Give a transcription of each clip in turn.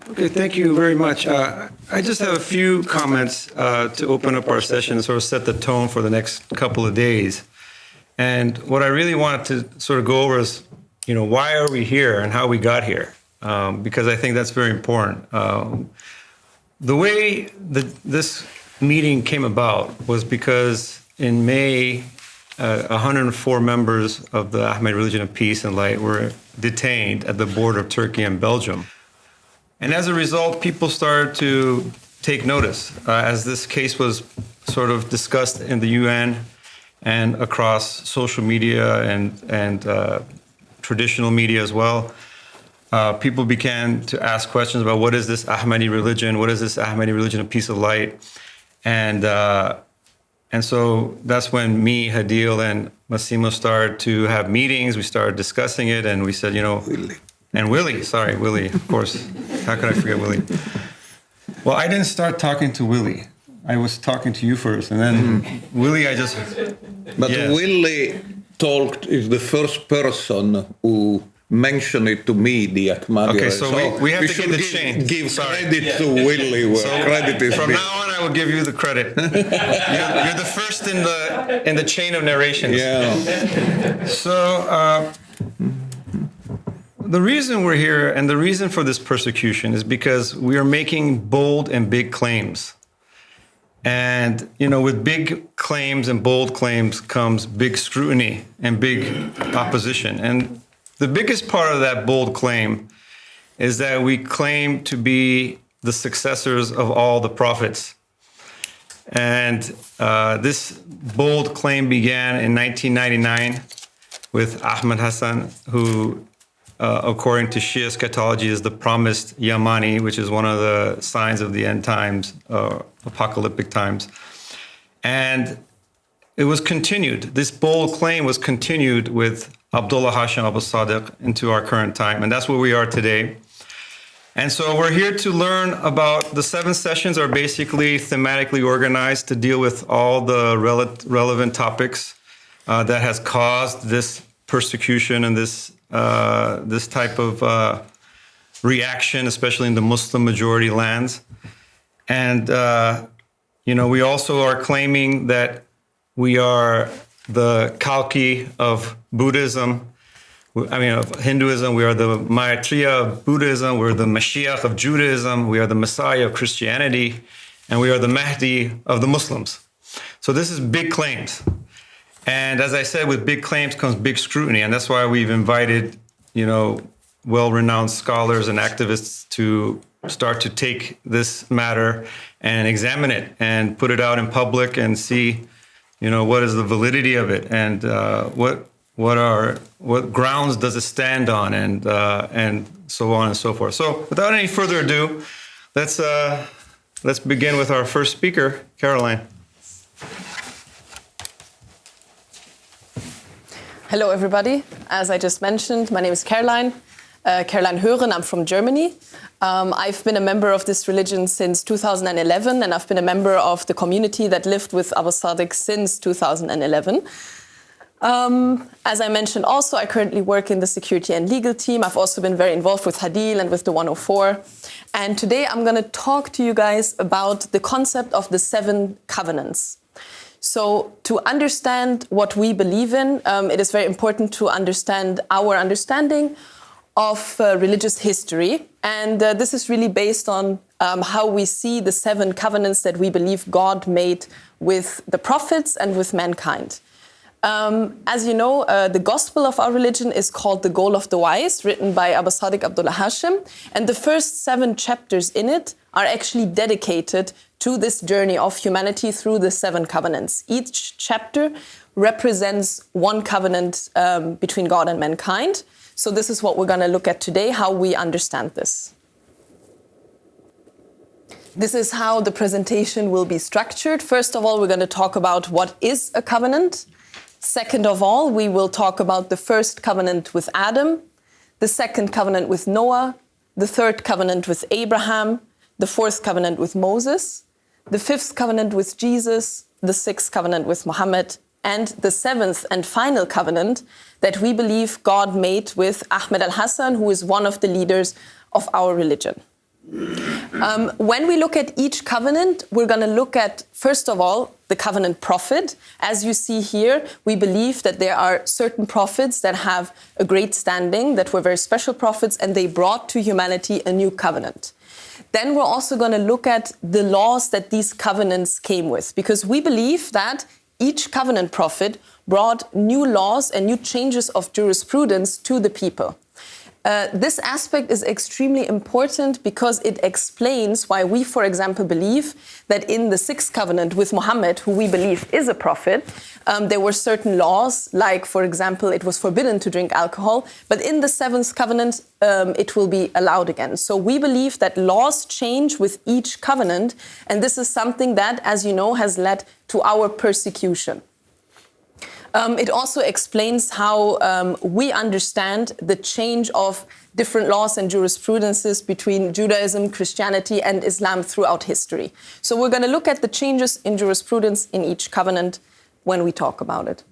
Okay, thank you very much. I just have a few comments to open up our session and sort of set the tone for the next couple of days. And what I really wanted to sort of go over is, why are we here and how we got here? Because I think that's very important. The way this meeting came about was because in May, 104 members of the Ahmadi Religion of Peace and Light were detained at the border of Turkey and Belgium. And as a result, people started to take notice as this case was sort of discussed in the UN and across social media and traditional media as well. People began to ask questions about what is this Ahmadi religion? What is this Ahmadi religion of peace and light? And so that's when me, Hadil, and Massimo started to have meetings. We started discussing it, and we said, Willie. And Willie, of course. How could I forget Willie? Well, I didn't start talking to Willie. I was talking to you first, and then Willie, But yes. Willie is the first person who mentioned it to me, the Ahmadi. Okay, so we have to give credit to Willie. Credit is from now on, I will give you the credit. You're the first in the chain of narrations. Yeah. So the reason we're here and the reason for this persecution is because we are making bold and big claims. And, with big claims and bold claims comes big scrutiny and big opposition. And the biggest part of that bold claim is that we claim to be the successors of all the prophets. And this bold claim began in 1999 with Ahmed Al-Hassan, who, according to Shia eschatology, is the promised Yamani, which is one of the signs of the end times, apocalyptic times. And it was continued. This bold claim was continued with Abdullah Hashim Abu Sadiq into our current time. And that's where we are today. And so we're here to learn about the 7 sessions are basically thematically organized to deal with all the relevant topics that has caused this persecution and this type of reaction, especially in the Muslim majority lands. And, we also are claiming that we are the Kalki of Buddhism, of Hinduism. We are the Maitreya of Buddhism. We're the Mashiach of Judaism. We are the Messiah of Christianity. And we are the Mahdi of the Muslims. So this is big claims. And as I said, with big claims comes big scrutiny. And that's why we've invited, well-renowned scholars and activists to start to take this matter and examine it and put it out in public and see, what is the validity of it and what grounds does it stand on and so on and so forth. So without any further ado, let's begin with our first speaker, Caroline. Hello, everybody. As I just mentioned, my name is Caroline Hoeren. I'm from Germany. I've been a member of this religion since 2011, and I've been a member of the community that lived with Abu Sadiq since 2011. As I mentioned also, I currently work in the security and legal team. I've also been very involved with Hadil and with the 104. And today I'm going to talk to you guys about the concept of the 7 covenants. So to understand what we believe in, it is very important to understand our understanding of religious history. And this is really based on how we see the 7 covenants that we believe God made with the prophets and with mankind. As you know, the gospel of our religion is called The Goal of the Wise, written by Abu Sadiq Abdullah Hashim. And the first 7 chapters in it are actually dedicated to this journey of humanity through the 7 covenants. Each chapter represents one covenant between God and mankind. So this is what we're going to look at today, how we understand this. This is how the presentation will be structured. First of all, we're going to talk about what is a covenant. Second of all, we will talk about the first covenant with Adam, the second covenant with Noah, the third covenant with Abraham, the fourth covenant with Moses, the fifth covenant with Jesus, the sixth covenant with Mohammed, and the 7th and final covenant that we believe God made with Ahmed Al-Hassan, who is one of the leaders of our religion. When we look at each covenant, we're going to look at, first of all, the covenant prophet. As you see here, we believe that there are certain prophets that have a great standing, that were very special prophets, and they brought to humanity a new covenant. Then we're also going to look at the laws that these covenants came with, because we believe that each covenant prophet brought new laws and new changes of jurisprudence to the people. This aspect is extremely important because it explains why we, for example, believe that in the sixth covenant with Mohammed, who we believe is a prophet, there were certain laws, like, for example, it was forbidden to drink alcohol, but in the seventh covenant, it will be allowed again. So we believe that laws change with each covenant, and this is something that, as you know, has led to our persecution. It also explains how we understand the change of different laws and jurisprudences between Judaism, Christianity, and Islam throughout history. So we're going to look at the changes in jurisprudence in each covenant when we talk about it.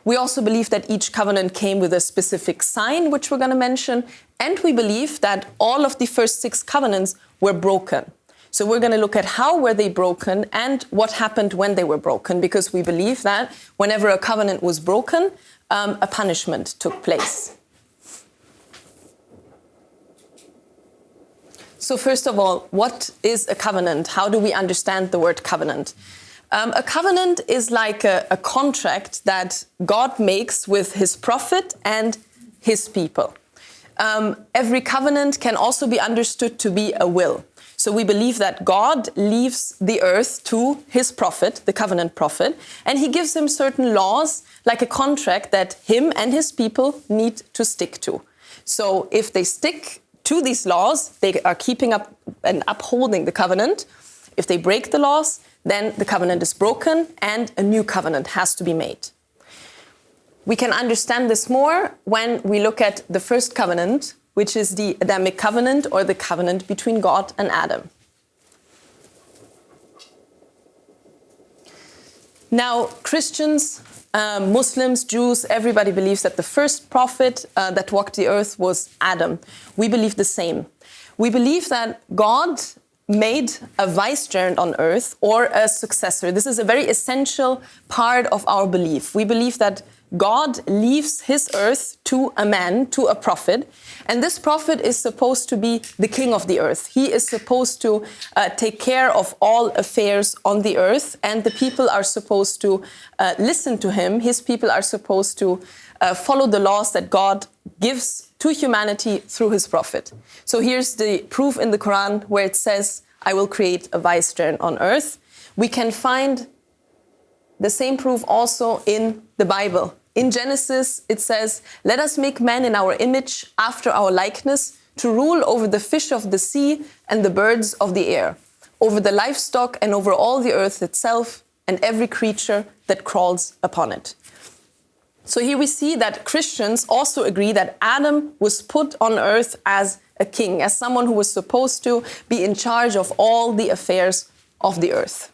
We also believe that each covenant came with a specific sign, which we're going to mention, and we believe that all of the first 6 covenants were broken. So we're going to look at how were they broken and what happened when they were broken, because we believe that whenever a covenant was broken, a punishment took place. So first of all, what is a covenant? How do we understand the word covenant? A covenant is like a contract that God makes with his prophet and his people. Every covenant can also be understood to be a will. So we believe that God leaves the earth to his prophet, the covenant prophet, and he gives him certain laws, like a contract that him and his people need to stick to. So if they stick to these laws, they are keeping up and upholding the covenant. If they break the laws, then the covenant is broken and a new covenant has to be made. We can understand this more when we look at the first covenant, which is the Adamic covenant, or the covenant between God and Adam. Now, Christians, Muslims, Jews, everybody believes that the first prophet that walked the earth was Adam. We believe the same. We believe that God made a vicegerent on earth, or a successor. This is a very essential part of our belief. We believe that God leaves his earth to a man, to a prophet, and this prophet is supposed to be the king of the earth. He is supposed to take care of all affairs on the earth, and the people are supposed to listen to him. His people are supposed to follow the laws that God gives to humanity through his prophet. So here's the proof in the Quran where it says, I will create a vicegerent on earth. We can find the same proof also in the Bible. In Genesis, it says, let us make man in our image, after our likeness, to rule over the fish of the sea and the birds of the air, over the livestock and over all the earth itself and every creature that crawls upon it. So here we see that Christians also agree that Adam was put on earth as a king, as someone who was supposed to be in charge of all the affairs of the earth.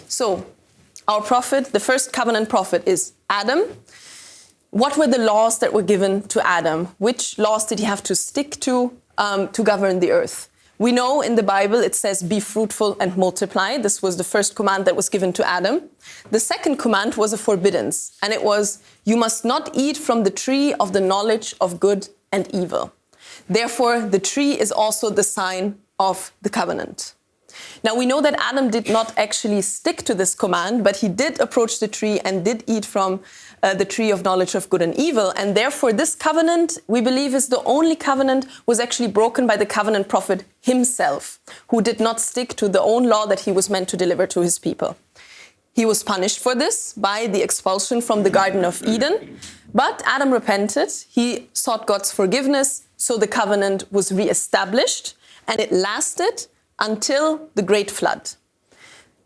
So, our prophet, the first covenant prophet, is Adam. What were the laws that were given to Adam? Which laws did he have to stick to govern the earth? We know in the Bible it says, be fruitful and multiply. This was the first command that was given to Adam. The second command was a forbiddance, and it was, you must not eat from the tree of the knowledge of good and evil. Therefore, the tree is also the sign of the covenant. Now, we know that Adam did not actually stick to this command, but he did approach the tree and did eat from the tree of knowledge of good and evil. And therefore, this covenant, we believe, is the only covenant was actually broken by the covenant prophet himself, who did not stick to the own law that he was meant to deliver to his people. He was punished for this by the expulsion from the Garden of Eden. But Adam repented. He sought God's forgiveness. So the covenant was reestablished, and it lasted until the Great Flood.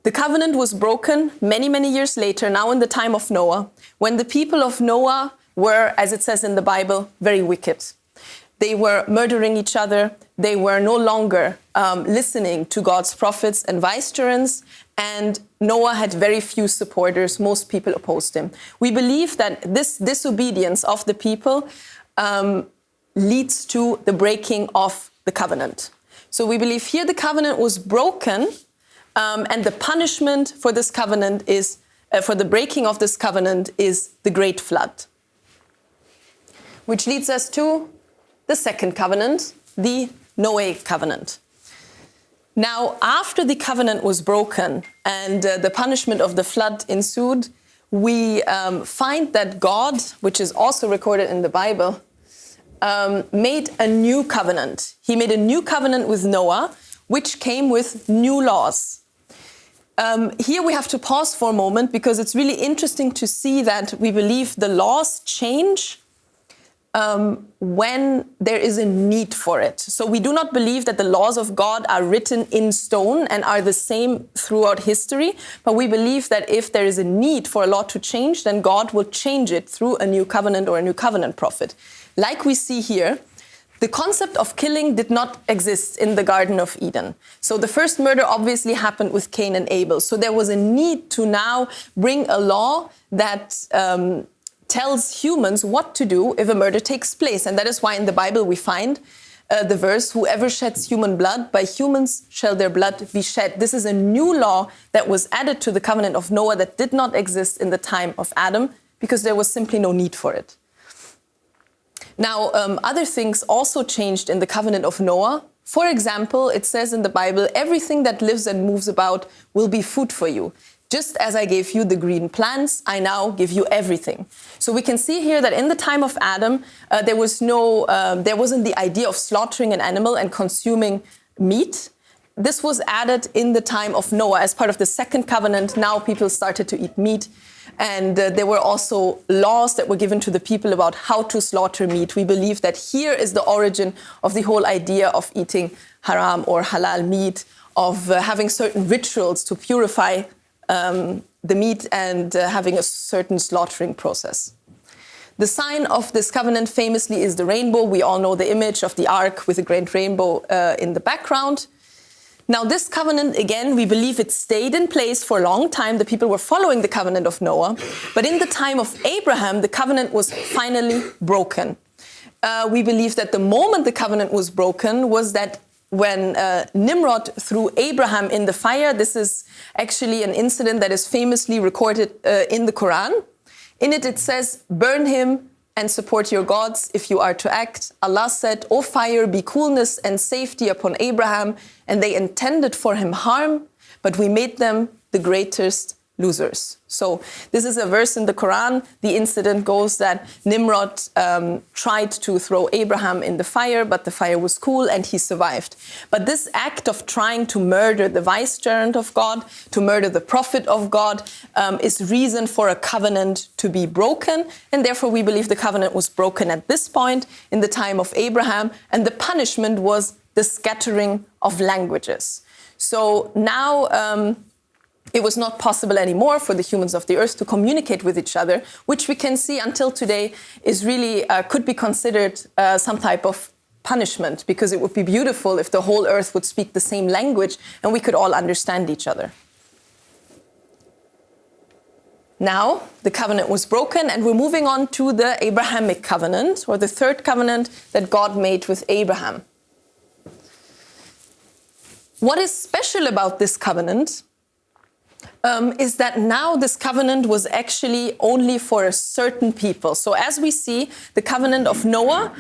The covenant was broken many, many years later, now in the time of Noah, when the people of Noah were, as it says in the Bible, very wicked. They were murdering each other. They were no longer listening to God's prophets and vicegerents, and Noah had very few supporters. Most people opposed him. We believe that this disobedience of the people leads to the breaking of the covenant. So we believe here the covenant was broken, and the punishment for this covenant is, for the breaking of this covenant is the great flood. Which leads us to the second covenant, the Noahic covenant. Now, after the covenant was broken and the punishment of the flood ensued, we find that God, which is also recorded in the Bible, made a new covenant. He made a new covenant with Noah, which came with new laws. Here we have to pause for a moment because it's really interesting to see that we believe the laws change when there is a need for it. So we do not believe that the laws of God are written in stone and are the same throughout history, but we believe that if there is a need for a law to change, then God will change it through a new covenant or a new covenant prophet. Like we see here, the concept of killing did not exist in the Garden of Eden. So the first murder obviously happened with Cain and Abel. So there was a need to now bring a law that tells humans what to do if a murder takes place. And that is why in the Bible we find the verse, whoever sheds human blood, by humans shall their blood be shed. This is a new law that was added to the covenant of Noah that did not exist in the time of Adam because there was simply no need for it. Now, other things also changed in the covenant of Noah. For example, it says in the Bible, everything that lives and moves about will be food for you. Just as I gave you the green plants, I now give you everything. So we can see here that in the time of Adam, there wasn't the idea of slaughtering an animal and consuming meat. This was added in the time of Noah as part of the second covenant. Now people started to eat meat. And there were also laws that were given to the people about how to slaughter meat. We believe that here is the origin of the whole idea of eating haram or halal meat, of having certain rituals to purify the meat and having a certain slaughtering process. The sign of this covenant famously is the rainbow. We all know the image of the ark with a great rainbow in the background. Now, this covenant, again, we believe it stayed in place for a long time. The people were following the covenant of Noah. But in the time of Abraham, the covenant was finally broken. We believe that the moment the covenant was broken was that when Nimrod threw Abraham in the fire. This is actually an incident that is famously recorded in the Quran. In it, it says, burn him and support your gods if you are to act. Allah said, O fire, be coolness and safety upon Abraham. And they intended for him harm, but we made them the greatest losers. So this is a verse in the Quran. The incident goes that Nimrod tried to throw Abraham in the fire, but the fire was cool and he survived. But this act of trying to murder the vicegerent of God, to murder the prophet of God, is reason for a covenant to be broken. And therefore we believe the covenant was broken at this point in the time of Abraham. And the punishment was the scattering of languages. So now it was not possible anymore for the humans of the earth to communicate with each other, which we can see until today is really, could be considered some type of punishment, because it would be beautiful if the whole earth would speak the same language and we could all understand each other. Now, the covenant was broken and we're moving on to the Abrahamic covenant, or the third covenant that God made with Abraham. What is special about this covenant is that now this covenant was actually only for a certain people. So as we see, the covenant of Noah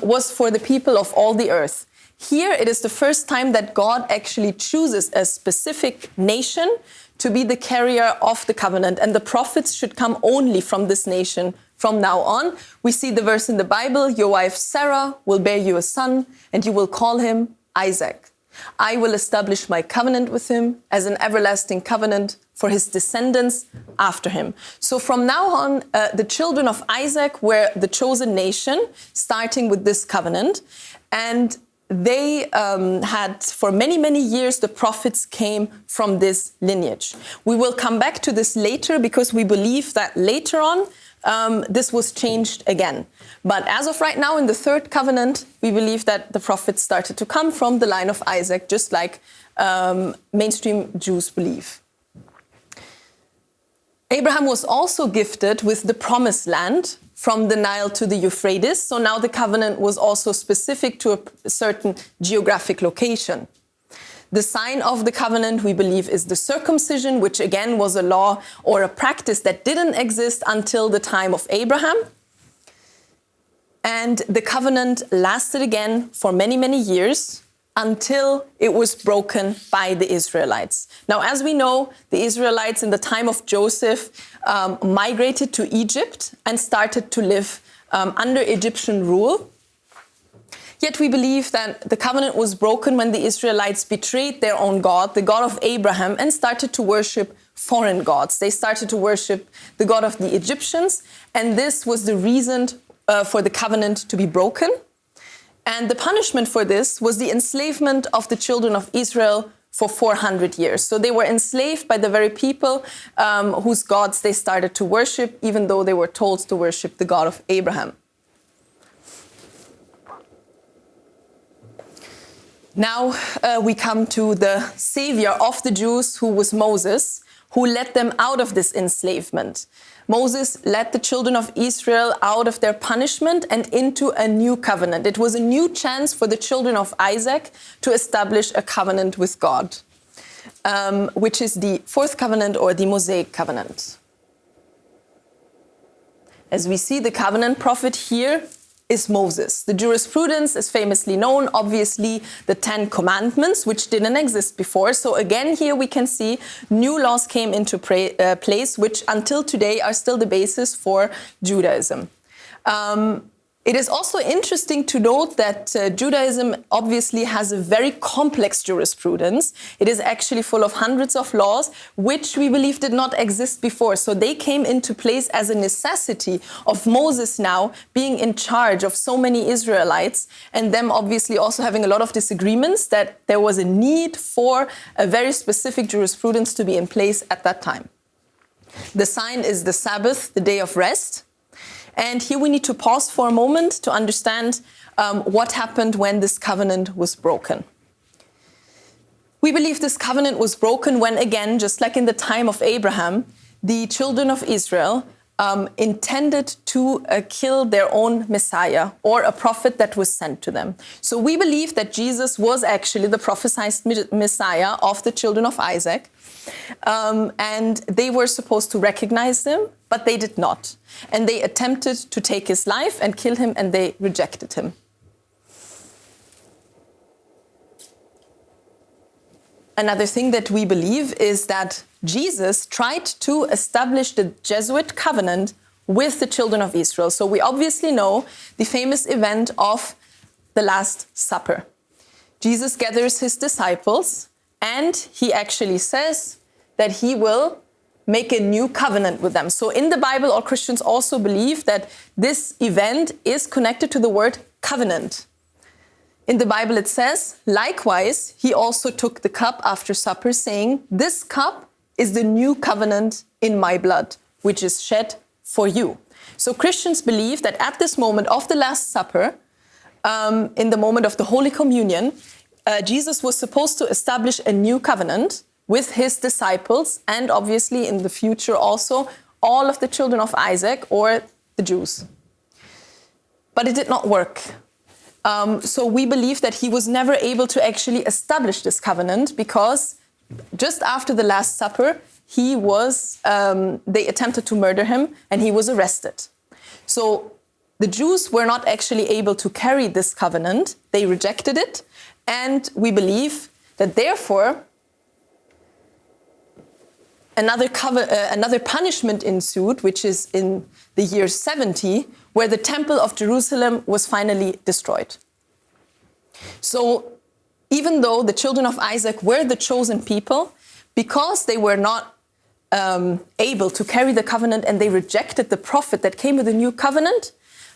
was for the people of all the earth. Here it is the first time that God actually chooses a specific nation to be the carrier of the covenant, and the prophets should come only from this nation from now on. We see the verse in the Bible, your wife Sarah will bear you a son and you will call him Isaac. I will establish my covenant with him as an everlasting covenant for his descendants after him. So from now on, the children of Isaac were the chosen nation, starting with this covenant. And they had, for many, many years, the prophets came from this lineage. We will come back to this later because we believe that later on, this was changed again. But as of right now, in the third covenant, we believe that the prophets started to come from the line of Isaac, just like mainstream Jews believe. Abraham was also gifted with the promised land from the Nile to the Euphrates. So now the covenant was also specific to a certain geographic location. The sign of the covenant, we believe, is the circumcision, which again was a law or a practice that didn't exist until the time of Abraham. And the covenant lasted again for many, many years until it was broken by the Israelites. Now, as we know, the Israelites in the time of Joseph migrated to Egypt and started to live under Egyptian rule. Yet we believe that the covenant was broken when the Israelites betrayed their own God, the God of Abraham, and started to worship foreign gods. They started to worship the God of the Egyptians, and this was the reason for the covenant to be broken. And the punishment for this was the enslavement of the children of Israel for 400 years. So they were enslaved by the very people whose gods they started to worship, even though they were told to worship the God of Abraham. Now we come to the savior of the Jews, who was Moses, who led them out of this enslavement. Moses led the children of Israel out of their punishment and into a new covenant. It was a new chance for the children of Isaac to establish a covenant with God, which is the fourth covenant or the Mosaic covenant. As we see, the covenant prophet here is Moses. The jurisprudence is famously known, obviously, the 10 Commandments, which didn't exist before. So again, here we can see new laws came into place, which until today are still the basis for Judaism. It is also interesting to note that Judaism obviously has a very complex jurisprudence. It is actually full of hundreds of laws, which we believe did not exist before. So they came into place as a necessity of Moses now being in charge of so many Israelites, and them obviously also having a lot of disagreements, that there was a need for a very specific jurisprudence to be in place at that time. The sign is the Sabbath, the day of rest. And here we need to pause for a moment to understand what happened when this covenant was broken. We believe this covenant was broken when, again, just like in the time of Abraham, the children of Israel intended to kill their own Messiah or a prophet that was sent to them. So we believe that Jesus was actually the prophesied Messiah of the children of Isaac. And they were supposed to recognize him, but they did not. And they attempted to take his life and kill him, and they rejected him. Another thing that we believe is that Jesus tried to establish the Jesuit covenant with the children of Israel. So we obviously know the famous event of the Last Supper. Jesus gathers his disciples, and he actually says that he will make a new covenant with them. So in the Bible, all Christians also believe that this event is connected to the word covenant. In the Bible, it says, likewise, he also took the cup after supper, saying, this cup is the new covenant in my blood, which is shed for you. So Christians believe that at this moment of the Last Supper, in the moment of the Holy Communion, Jesus was supposed to establish a new covenant with his disciples, and obviously in the future also all of the children of Isaac or the Jews. But it did not work. So we believe that he was never able to actually establish this covenant, because just after the Last Supper, they attempted to murder him and he was arrested. So the Jews were not actually able to carry this covenant. They rejected it. And we believe that therefore another punishment ensued, which is in the year 70, where the Temple of Jerusalem was finally destroyed. So even though the children of Isaac were the chosen people, because they were not able to carry the covenant and they rejected the prophet that came with the new covenant,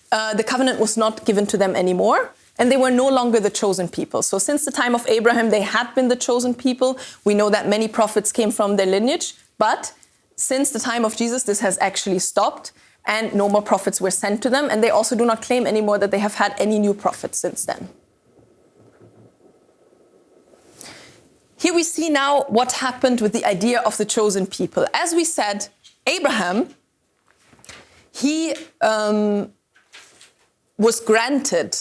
the covenant was not given to them anymore. And they were no longer the chosen people. So since the time of Abraham, they had been the chosen people. We know that many prophets came from their lineage. But since the time of Jesus, this has actually stopped, and no more prophets were sent to them. And they also do not claim anymore that they have had any new prophets since then. Here we see now what happened with the idea of the chosen people. As we said, Abraham, he was granted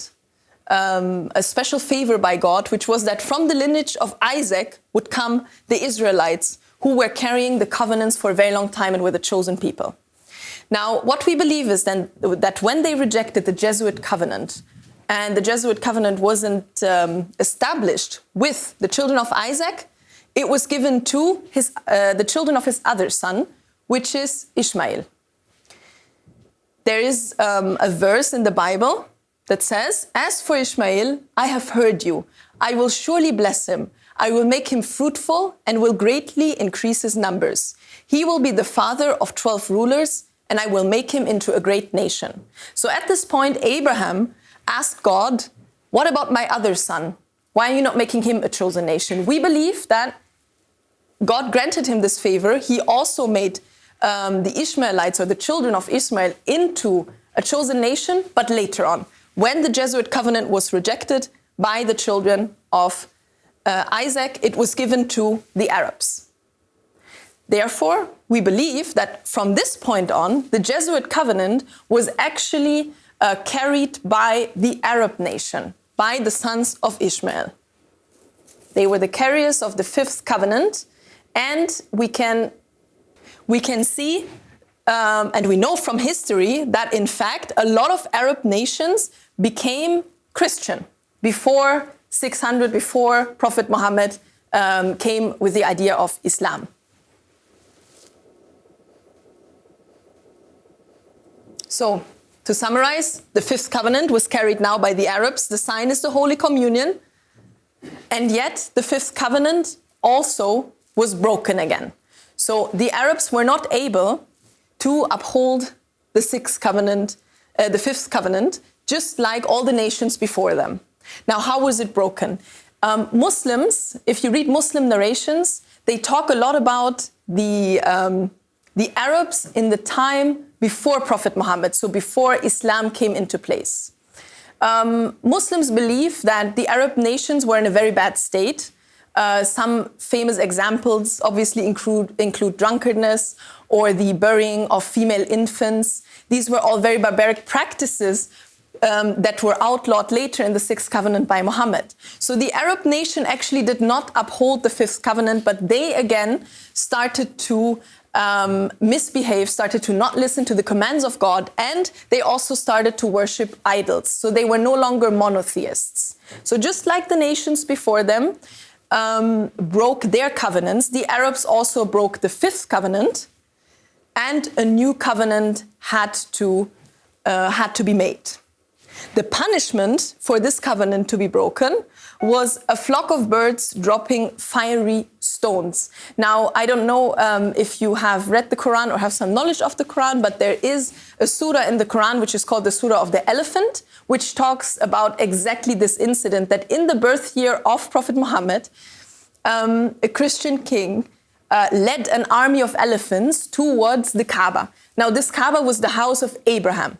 a special favor by God, which was that from the lineage of Isaac would come the Israelites, who were carrying the covenants for a very long time and were the chosen people. Now, what we believe is then that when they rejected the Jesuit covenant, and the Jesuit covenant wasn't established with the children of Isaac, it was given to the children of his other son, which is Ishmael. There is a verse in the Bible that says, "As for Ishmael, I have heard you. I will surely bless him. I will make him fruitful and will greatly increase his numbers. He will be the father of 12 rulers, and I will make him into a great nation." So at this point, Abraham asked God, "What about my other son? Why are you not making him a chosen nation?" We believe that God granted him this favor. He also made the Ishmaelites, or the children of Ishmael, into a chosen nation, but later on, when the Jesuit covenant was rejected by the children of Isaac, it was given to the Arabs. Therefore, we believe that from this point on, the Jesuit covenant was actually carried by the Arab nation, by the sons of Ishmael. They were the carriers of the fifth covenant, and we can see, and we know from history, that in fact a lot of Arab nations became Christian before 600, before Prophet Muhammad came with the idea of Islam. So, to summarize, the fifth covenant was carried now by the Arabs. The sign is the Holy Communion. And yet, the fifth covenant also was broken again. So, the Arabs were not able to uphold the fifth covenant, just like all the nations before them. Now, how was it broken? Muslims, if you read Muslim narrations, they talk a lot about the Arabs in the time before Prophet Muhammad, so before Islam came into place. Muslims believe that the Arab nations were in a very bad state. Some famous examples obviously include drunkenness or the burying of female infants. These were all very barbaric practices that were outlawed later in the Sixth Covenant by Muhammad. So the Arab nation actually did not uphold the Fifth Covenant, but they again started to misbehave, started to not listen to the commands of God, and they also started to worship idols. So they were no longer monotheists. So just like the nations before them broke their covenants, the Arabs also broke the Fifth Covenant, and a new covenant had to be made. The punishment for this covenant to be broken was a flock of birds dropping fiery stones. Now, I don't know if you have read the Quran or have some knowledge of the Quran, but there is a surah in the Quran which is called the Surah of the Elephant, which talks about exactly this incident, that in the birth year of Prophet Muhammad, a Christian king led an army of elephants towards the Kaaba. Now, this Kaaba was the house of Abraham,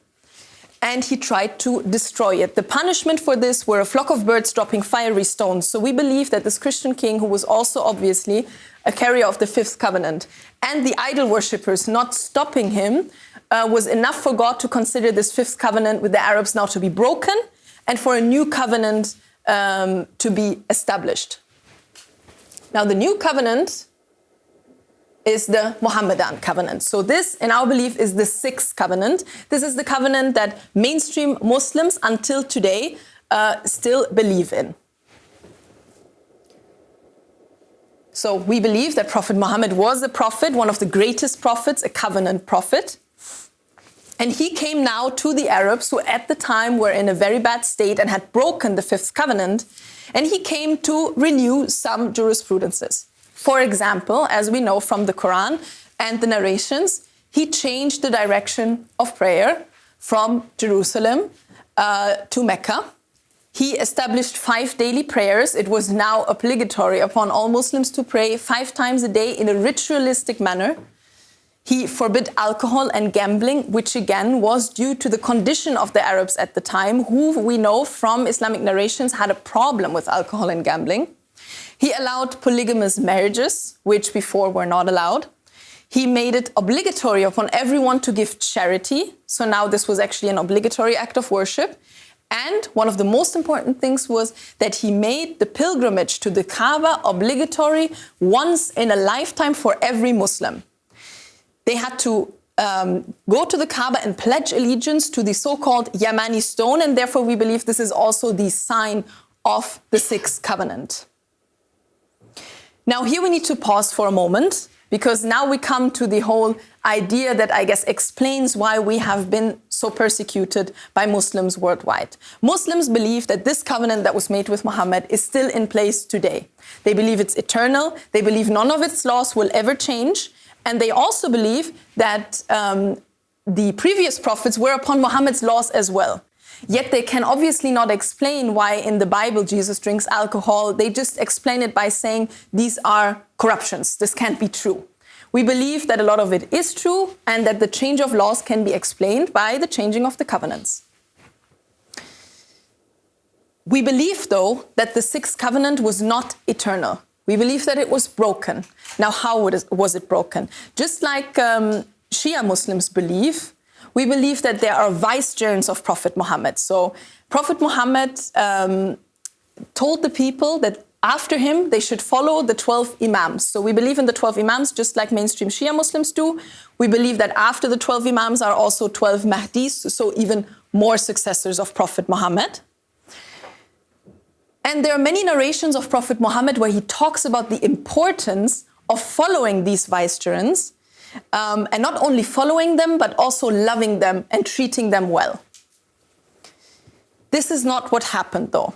and he tried to destroy it. The punishment for this were a flock of birds dropping fiery stones. So we believe that this Christian king, who was also obviously a carrier of the Fifth Covenant, and the idol worshippers not stopping him, was enough for God to consider this Fifth Covenant with the Arabs now to be broken, and for a new covenant to be established. Now, the new covenant is the Mohammedan covenant. So this, in our belief, is the sixth covenant. This is the covenant that mainstream Muslims until today still believe in. So we believe that Prophet Muhammad was a prophet, one of the greatest prophets, a covenant prophet. And he came now to the Arabs, who at the time were in a very bad state and had broken the fifth covenant. And he came to renew some jurisprudences. For example, as we know from the Quran and the narrations, he changed the direction of prayer from Jerusalem to Mecca. He established 5 daily prayers. It was now obligatory upon all Muslims to pray 5 times a day in a ritualistic manner. He forbid alcohol and gambling, which again was due to the condition of the Arabs at the time, who we know from Islamic narrations had a problem with alcohol and gambling. He allowed polygamous marriages, which before were not allowed. He made it obligatory upon everyone to give charity. So now this was actually an obligatory act of worship. And one of the most important things was that he made the pilgrimage to the Kaaba obligatory once in a lifetime for every Muslim. They had to go to the Kaaba and pledge allegiance to the so-called Yamani stone, and therefore we believe this is also the sign of the sixth covenant. Now here we need to pause for a moment, because now we come to the whole idea that I guess explains why we have been so persecuted by Muslims worldwide. Muslims believe that this covenant that was made with Muhammad is still in place today. They believe it's eternal. They believe none of its laws will ever change. And they also believe that the previous prophets were upon Muhammad's laws as well. Yet they can obviously not explain why in the Bible Jesus drinks alcohol. They just explain it by saying these are corruptions. This can't be true. We believe that a lot of it is true and that the change of laws can be explained by the changing of the covenants. We believe, though, that the sixth covenant was not eternal. We believe that it was broken. Now, how was it broken? Just like Shia Muslims believe, we believe that there are vicegerents of Prophet Muhammad. So Prophet Muhammad told the people that after him, they should follow the 12 Imams. So we believe in the 12 Imams, just like mainstream Shia Muslims do. We believe that after the 12 Imams are also 12 Mahdis, so even more successors of Prophet Muhammad. And there are many narrations of Prophet Muhammad where he talks about the importance of following these vicegerents, and not only following them, but also loving them and treating them well. This is not what happened, though.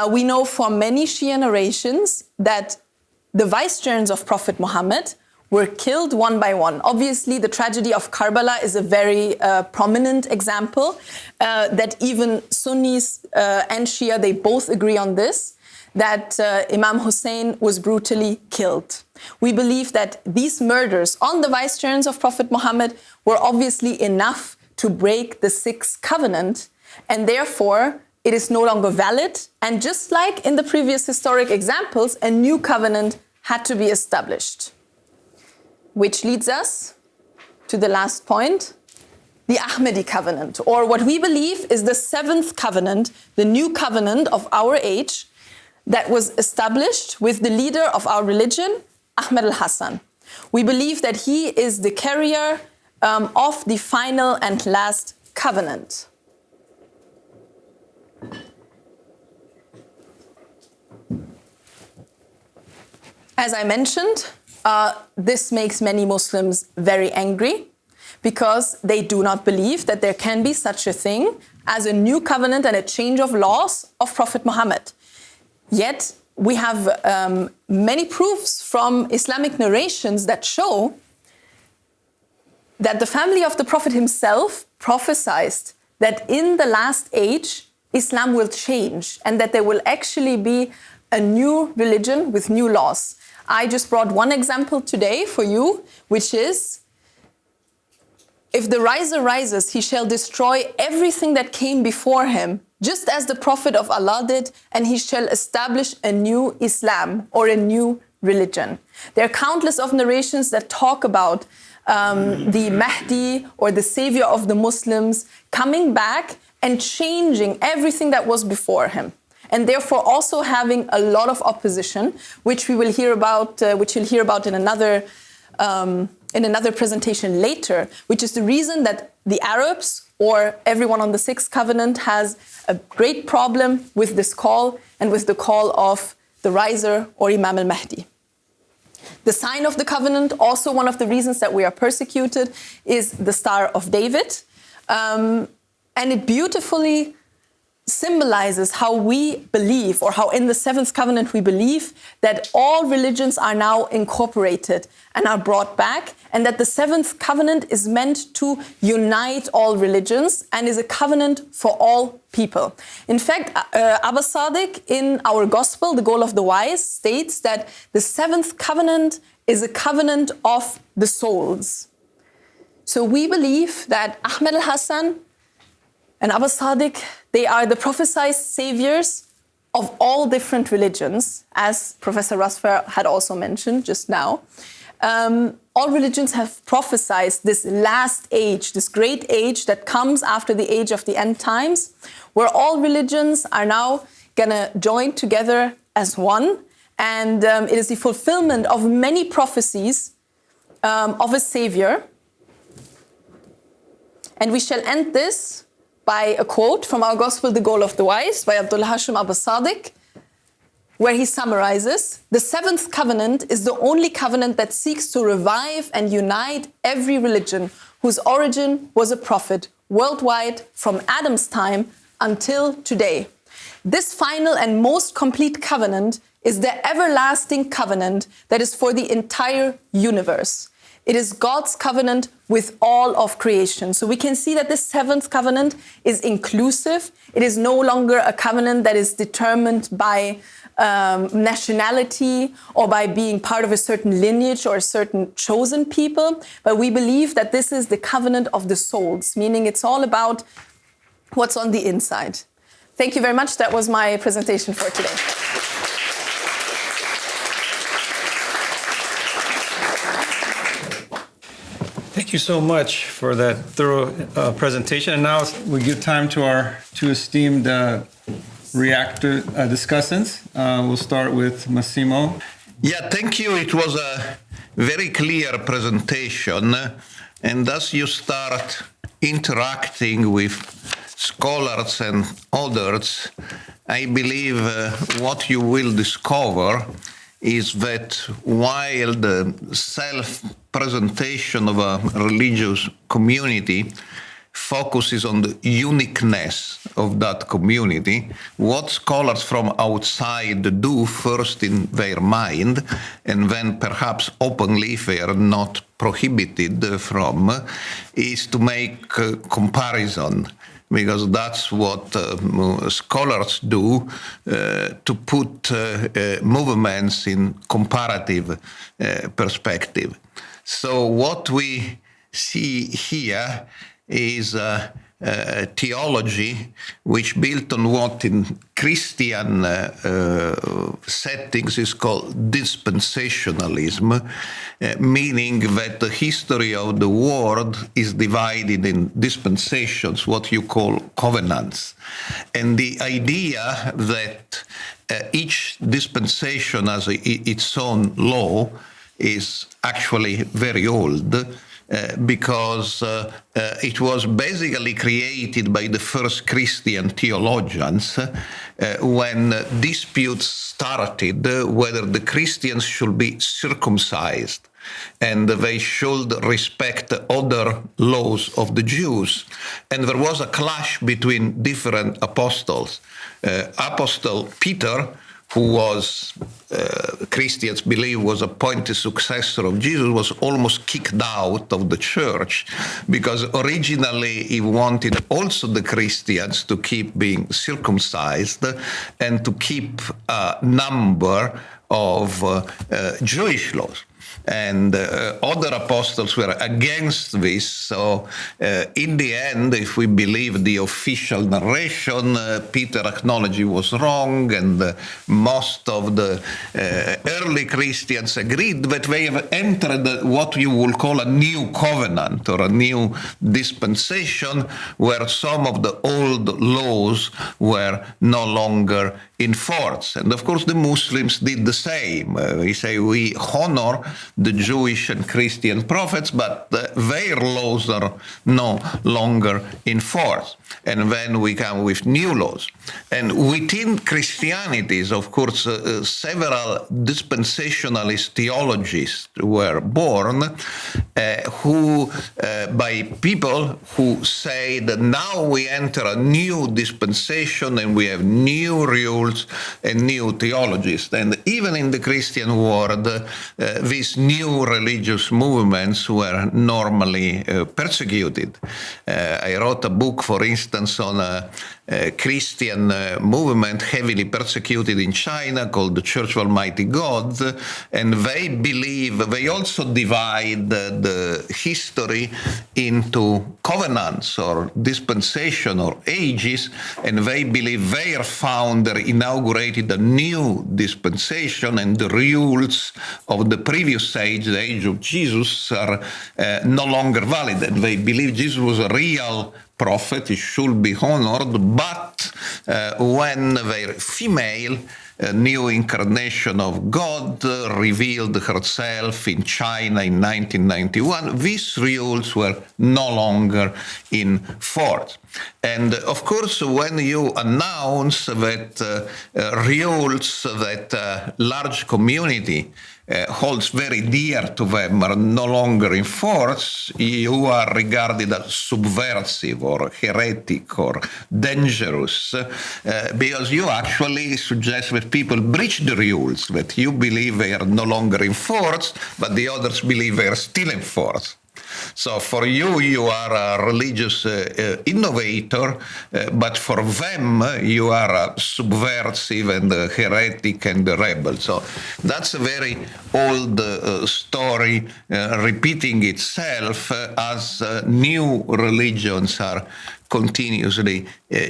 We know from many Shia narrations that the vicegerents of Prophet Muhammad were killed one by one. Obviously, the tragedy of Karbala is a very prominent example that even Sunnis and Shia, they both agree on this, that Imam Hussein was brutally killed. We believe that these murders on the vicegerents of Prophet Muhammad were obviously enough to break the sixth covenant, and therefore it is no longer valid. And just like in the previous historic examples, a new covenant had to be established. Which leads us to the last point, the Ahmadi covenant, or what we believe is the seventh covenant, the new covenant of our age, that was established with the leader of our religion, Ahmed Al-Hassan. We believe that he is the carrier of the final and last covenant. As I mentioned, this makes many Muslims very angry because they do not believe that there can be such a thing as a new covenant and a change of laws of Prophet Muhammad. Yet we have many proofs from Islamic narrations that show that the family of the Prophet himself prophesied that in the last age, Islam will change and that there will actually be a new religion with new laws. I just brought one example today for you, which is, if the riser rises, he shall destroy everything that came before him, just as the Prophet of Allah did, and he shall establish a new Islam or a new religion. There are countless of narrations that talk about the Mahdi or the savior of the Muslims coming back and changing everything that was before him, and therefore also having a lot of opposition, which we will hear about, which you'll hear about in another presentation later, which is the reason that the Arabs or everyone on the Sixth Covenant has a great problem with this call and with the call of the riser or Imam al-Mahdi. The sign of the covenant, also one of the reasons that we are persecuted, is the Star of David. And it beautifully symbolizes how we believe, or how in the seventh covenant we believe, that all religions are now incorporated and are brought back, and that the seventh covenant is meant to unite all religions and is a covenant for all people. In fact, Abba Sadiq in our gospel, The Goal of the Wise, states that the seventh covenant is a covenant of the souls. So we believe that Ahmed Al-Hassan and Abba Sadiq, they are the prophesied saviors of all different religions, as Professor Rasfer had also mentioned just now. all religions have prophesied this last age, this great age that comes after the age of the end times, where all religions are now going to join together as one. And it is the fulfillment of many prophecies of a savior. And we shall end this by a quote from our Gospel, The Goal of the Wise, by Abdul Hashim Abu Sadiq, where he summarizes, the seventh covenant is the only covenant that seeks to revive and unite every religion whose origin was a prophet worldwide from Adam's time until today. This final and most complete covenant is the everlasting covenant that is for the entire universe. It is God's covenant with all of creation. So we can see that this seventh covenant is inclusive. It is no longer a covenant that is determined by nationality or by being part of a certain lineage or a certain chosen people. But we believe that this is the covenant of the souls, meaning it's all about what's on the inside. Thank you very much. That was my presentation for today. Thank you so much for that thorough presentation. And now we give time to our two esteemed discussants. We'll start with Massimo. Yeah, thank you. It was a very clear presentation. And as you start interacting with scholars and others, I believe what you will discover is that while the self-presentation of a religious community focuses on the uniqueness of that community, what scholars from outside do first in their mind, and then perhaps openly if they are not prohibited from, is to make a comparison. Because that's what scholars do, to put movements in comparative perspective. So what we see here is a theology which built on what in Christian settings is called dispensationalism, meaning that the history of the world is divided in dispensations, what you call covenants. And the idea that each dispensation has its own law is actually very old, because it was basically created by the first Christian theologians when disputes started whether the Christians should be circumcised and they should respect other laws of the Jews. And there was a clash between different apostles. Apostle Peter, who was, Christians believe, was appointed successor of Jesus, was almost kicked out of the church because originally he wanted also the Christians to keep being circumcised and to keep a number of Jewish laws. And other apostles were against this. So in the end, if we believe the official narration, Peter acknowledged he was wrong, and most of the early Christians agreed that they have entered what you will call a new covenant or a new dispensation, where some of the old laws were no longer in force. And of course the Muslims did the same. We say we honor the Jewish and Christian prophets, but their laws are no longer in force. And then we come with new laws. And within Christianity, of course, several dispensationalist theologies were born, who by people who say that now we enter a new dispensation and we have new rules and new theologies. And even in the Christian world, these new religious movements were normally persecuted. I wrote a book, for instance, on Christian movement heavily persecuted in China called the Church of Almighty God, and they also divide the history into covenants or dispensation or ages, and they believe their founder inaugurated a new dispensation, and the rules of the previous age, the age of Jesus, are no longer valid, and they believe Jesus was a real prophet, he should be honored, but when their female new incarnation of God revealed herself in China in 1991, these rules were no longer in force. And of course, when you announce that rules that a large community holds very dear to them are no longer in force, you are regarded as subversive or heretic or dangerous, because you actually suggest that people breach the rules, that you believe they are no longer in force, but the others believe they are still in force. So for you, you are a religious innovator, but for them, you are a subversive and a heretic and a rebel. So that's a very old story repeating itself as new religions are continuously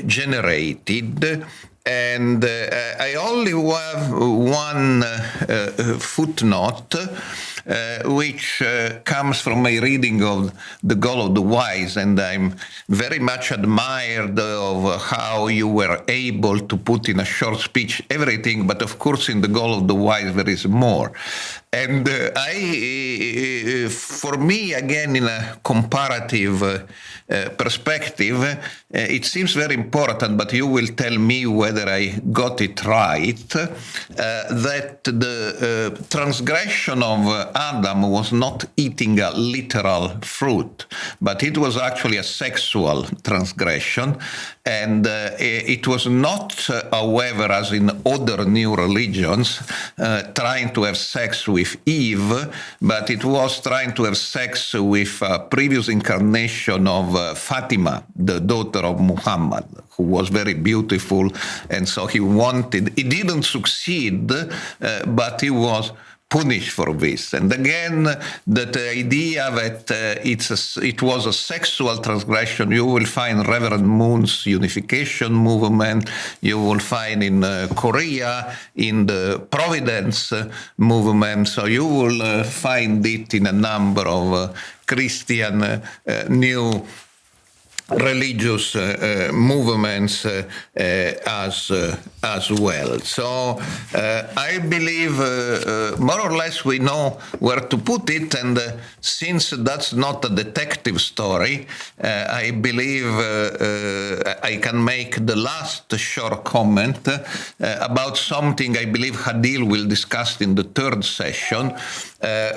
generated. And I only have one footnote, which comes from my reading of The Goal of the Wise, and I'm very much admired of how you were able to put in a short speech everything, but of course in The Goal of the Wise there is more. And for me, again, in a comparative perspective, it seems very important, but you will tell me whether I got it right, that the transgression of Adam was not eating a literal fruit, but it was actually a sexual transgression. And it was not, however, as in other new religions, trying to have sex with Eve, but it was trying to have sex with a previous incarnation of Fatima, the daughter of Muhammad, who was very beautiful, and so he didn't succeed, but he was punished for this. And again, that idea that it was a sexual transgression, you will find Reverend Moon's unification movement, you will find in Korea, in the Providence movement, so you will find it in a number of Christian new religious movements as well. So I believe more or less we know where to put it, and since that's not a detective story, I believe I can make the last short comment about something I believe Hadil will discuss in the third session.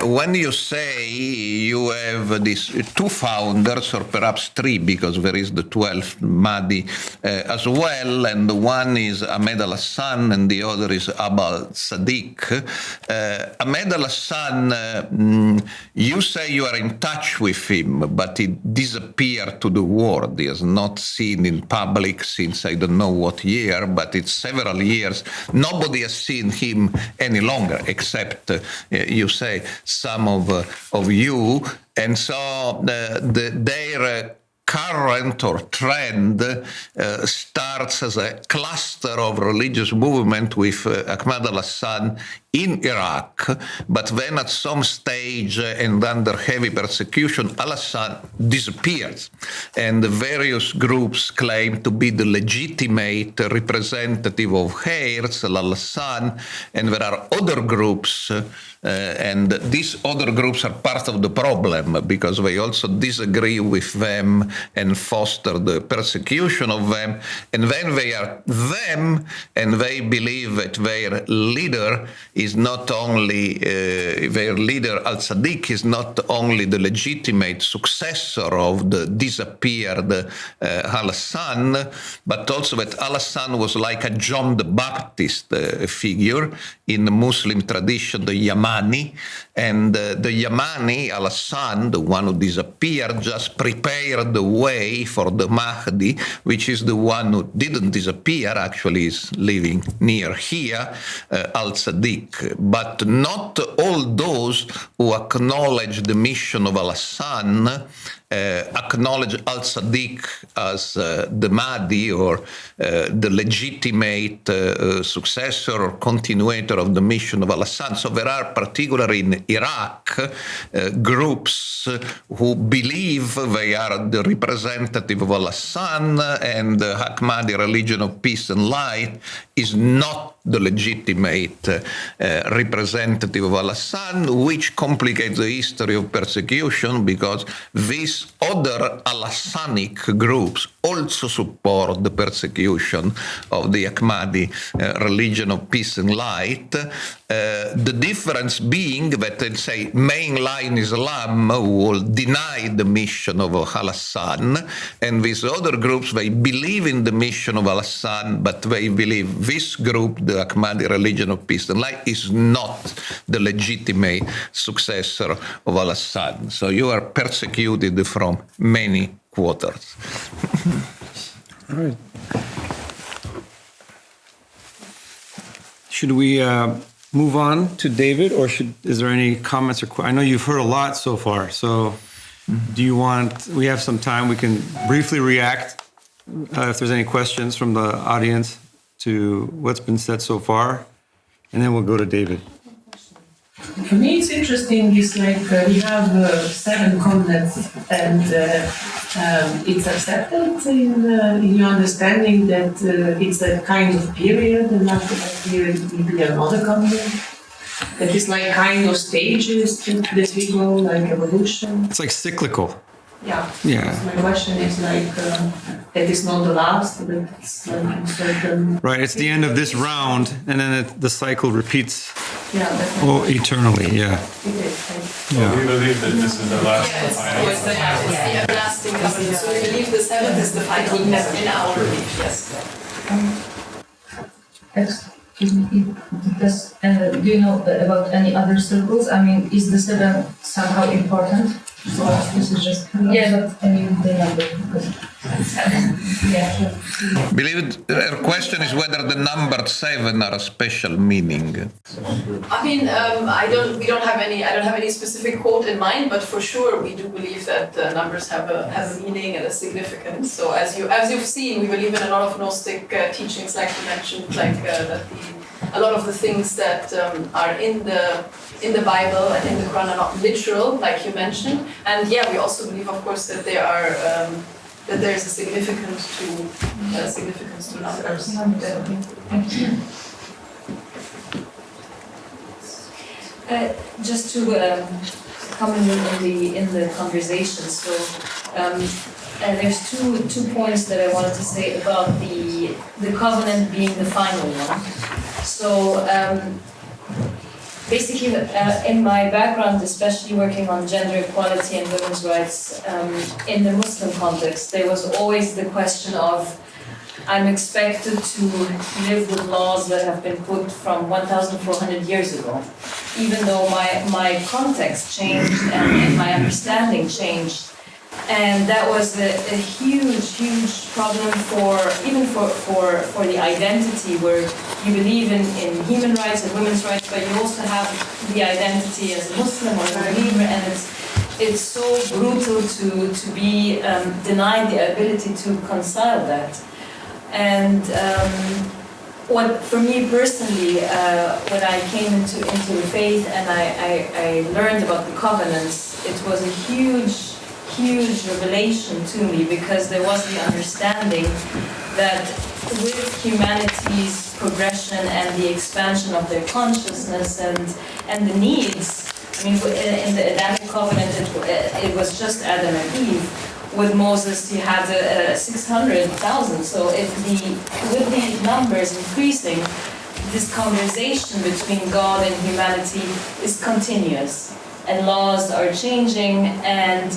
When you say you have these two founders, or perhaps three, because there is the 12th Mahdi as well, and one is Ahmed Al-Hassan and the other is Abul Sadiq. Ahmed Al-Hassan, you say you are in touch with him, but he disappeared to the world. He has not seen in public since I don't know what year, but it's several years. Nobody has seen him any longer, except, you say, some of you. And so their current or trend starts as a cluster of religious movement with Ahmad al-Hassan in Iraq, but then at some stage and under heavy persecution, al-Hassan disappears, and the various groups claim to be the legitimate representative of Herzl al-Hassan, and there are other groups, and these other groups are part of the problem because they also disagree with them and foster the persecution of them, and then they are them, and they believe that their leader is is not only, their leader al-Sadiq is not only the legitimate successor of the disappeared Al-Hassan, but also that Al-Hassan was like a John the Baptist figure in the Muslim tradition, the Yamani, and the Yamani, Al-Hassan, the one who disappeared, just prepared the way for the Mahdi, which is the one who didn't disappear, actually is living near here, al-Sadiq. But not all those who acknowledge the mission of Al-Hassan acknowledge al-Sadiq as the Mahdi or the legitimate successor or continuator of the mission of Al-Hassan. So there are, particularly in Iraq, groups who believe they are the representative of Al-Hassan, and the Ahmadi religion of peace and light is not the legitimate representative of Al-Hassan, which complicates the history of persecution, because these other Al-Hassanic groups also support the persecution of the Ahmadi religion of peace and light. The difference being that, let's say, mainline Islam will deny the mission of Al-Hassan, and these other groups, they believe in the mission of Al-Hassan, but they believe this group, the Ahmadi religion of peace and light, is not the legitimate successor of Al-Hassan. So you are persecuted from many quarters. All right. Should we move on to David, or is there any comments or I know you've heard a lot so far, so do you want, we have some time, we can briefly react if there's any questions from the audience to what's been said so far, and then we'll go to David. For me, it's interesting. It's like we have 7 continents, and it's accepted in your understanding that it's a kind of period, and after that period, maybe another continent. That is like kind of stages that we go, like evolution. It's like cyclical. Yeah. Yeah. So my question is like that is not the last, but it's like a certain. Right. It's the end of this round, and then the cycle repeats. Yeah. Definitely. Eternally. Yeah. It is. Yeah. We believe that this is the last final. It's the everlasting covenant. So we believe the 7th is the final in our belief. Yes. Excuse me, do you know about any other circles? I mean, is the 7 somehow important? So this is just but I mean the number. Yeah. Believe her question is whether the number 7 are a special meaning. I mean, we don't have any specific quote in mind, but for sure we do believe that numbers have a meaning and a significance. So as you've seen, we believe in a lot of Gnostic teachings, like you mentioned, like that a lot of the things that are in the Bible and in the Quran are not literal, like you mentioned. And yeah, we also believe, of course, that they are that there is a significance to numbers. Thank you. Just to comment in the conversation. So there's two points that I wanted to say about the covenant being the final one. So basically, in my background, especially working on gender equality and women's rights, in the Muslim context, there was always the question of, I'm expected to live with laws that have been put from 1,400 years ago, even though my context changed and my understanding changed. And that was a huge problem for the identity, where you believe in human rights and women's rights, but you also have the identity as a Muslim or a believer, and it's so brutal to be denied the ability to reconcile that. And what for me personally, when I came into the faith and I learned about the covenants, it was a huge revelation to me, because there was the understanding that with humanity's progression and the expansion of their consciousness and the needs, I mean, in the Adamic covenant, it was just Adam and Eve. With Moses, you had 600,000. So with the numbers increasing, this conversation between God and humanity is continuous, and laws are changing, and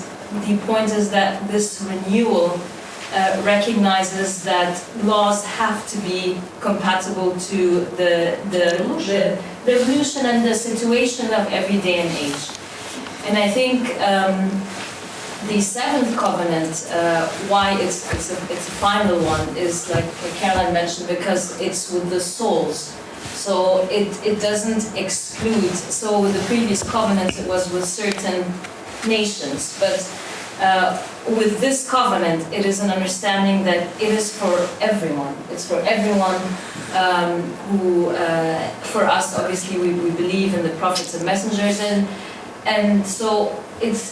the point is that this renewal recognizes that laws have to be compatible to the evolution and the situation of every day and age. And I think the seventh covenant, why it's a final one, is like Caroline mentioned, because it's with the souls. So it doesn't exclude. So with the previous covenants, it was with certain nations, but with this covenant, it is an understanding that it is for everyone. It's for everyone who, for us, obviously, we believe in the prophets and messengers, and so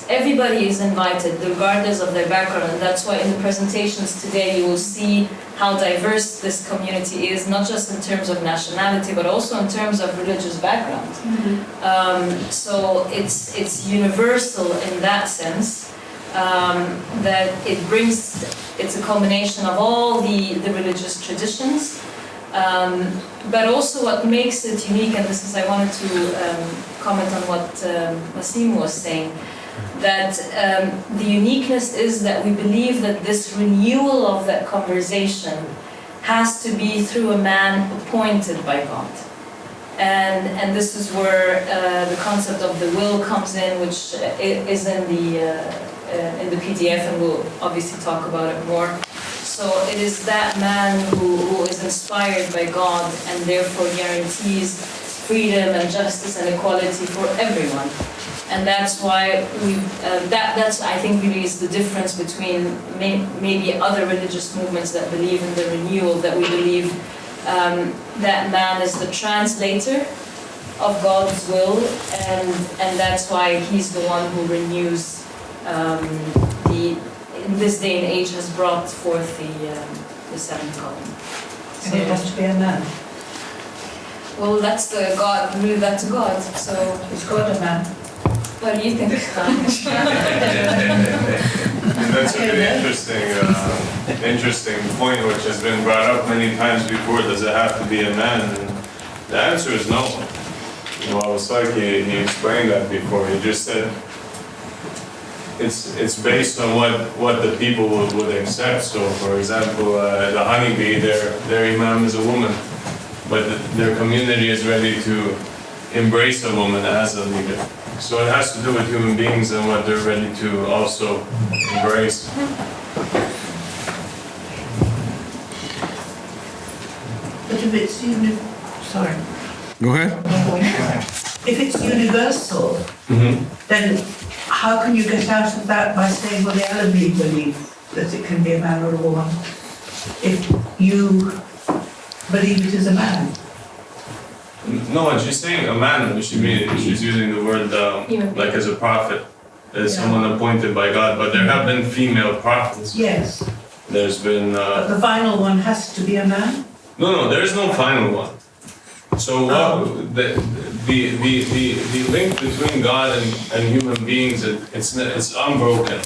everybody is invited, regardless of their background, and that's why in the presentations today you will see how diverse this community is, not just in terms of nationality, but also in terms of religious background. Mm-hmm. So it's universal in that sense, that it's a combination of all the religious traditions, but also what makes it unique, and this is, I wanted to comment on what Massimo was saying, that the uniqueness is that we believe that this renewal of that conversation has to be through a man appointed by God. And this is where the concept of the will comes in, which is in the PDF, and we'll obviously talk about it more. So it is that man who is inspired by God and therefore guarantees freedom and justice and equality for everyone. And that's why that's I think really is the difference between maybe other religious movements that believe in the renewal, that we believe that man is the translator of God's will, and that's why he's the one who renews in this day and age has brought forth the seventh covenant. And it has to be a man. Well, that's the God, really that's God, so... Is God a man? What do you think? That's a really interesting point, which has been brought up many times before. Does it have to be a man? And the answer is no. Well, it's like he explained that before. He just said it's based on what the people would accept. So, for example, the honeybee, their imam is a woman, but their community is ready to embrace a woman as a leader. So it has to do with human beings and what they're ready to also embrace. But if it's sorry. Go ahead. If it's universal, then how can you get out of that by saying, well, the Alawi believe that it can be a man or a woman, if you believe it is a man? No, when she's saying a man, she's using the word like as a prophet, as someone appointed by God. But there have been female prophets. Yes. There's been. But the final one has to be a man? No, there is no final one. So the link between God and human beings, it's unbroken,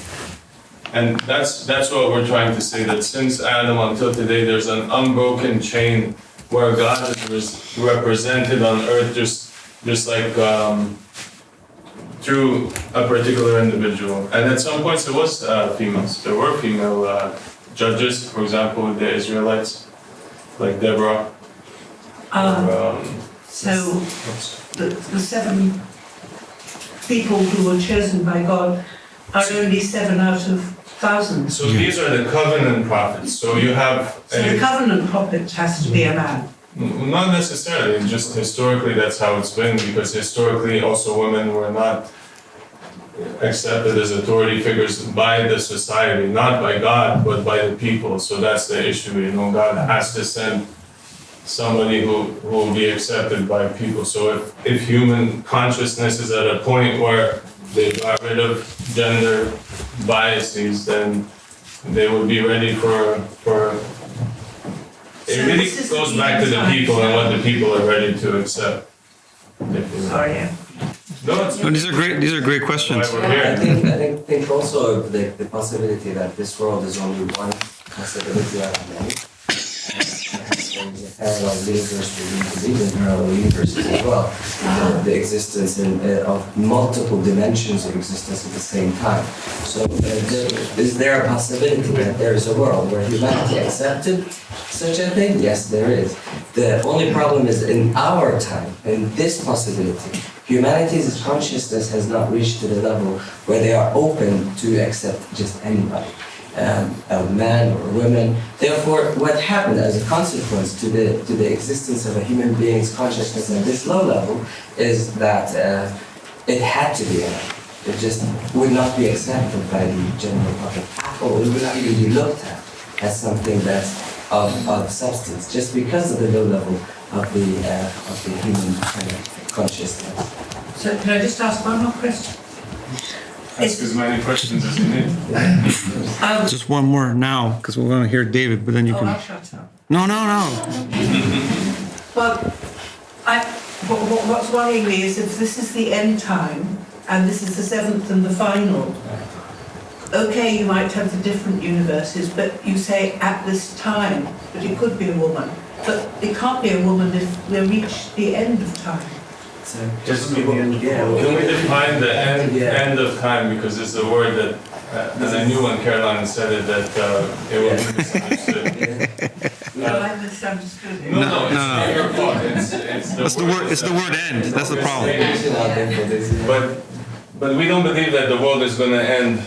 and that's what we're trying to say. That since Adam until today, there's an unbroken chain where God is represented on earth, just like through a particular individual. And at some points there was females. There were female judges, for example, with the Israelites, like Deborah. So the 7 people who were chosen by God are only 7 out of thousands. So these are the covenant prophets. So you have. So the covenant prophet has to be a man. Not necessarily. Just historically, that's how it's been. Because historically, also women were not accepted as authority figures by the society, not by God, but by the people. So that's the issue. You know, God has to send somebody who will be accepted by people. So if human consciousness is at a point where they got rid of gender biases, then they would be ready for it really goes back to the people and what the people are ready to accept. Sorry. No, These are great questions. Why we're here. I think also the possibility that this world is only one possibility out of many. there's a parallel universe where we believe in parallel universes as well. The existence of multiple dimensions of existence at the same time. So is there a possibility that there is a world where humanity accepted such a thing? Yes, there is. The only problem is in our time, in this possibility, humanity's consciousness has not reached to the level where they are open to accept just anybody. A man or women. Therefore, what happened as a consequence to the existence of a human being's consciousness at this low level is that it had to be a man. It just would not be accepted by the general public at all. It would not even be looked at as something that's of substance, just because of the low level of the human consciousness. So can I just ask one more question? Ask as many questions as you need. Just one more now, because we're going to hear David, but then you Oh, can. I'll shut up. No. Well, what's worrying me is if this is the end time, and this is the seventh and the final, okay, you might have the different universes, but you say at this time, but it could be a woman. But it can't be a woman if we reach the end of time. Just can we define the end of time, because it's a word that, and I knew when Caroline said it that it will be misunderstood. I misunderstood it. No, it's not your fault. It's the word. It's the word end. That's the problem. But we don't believe that the world is going to end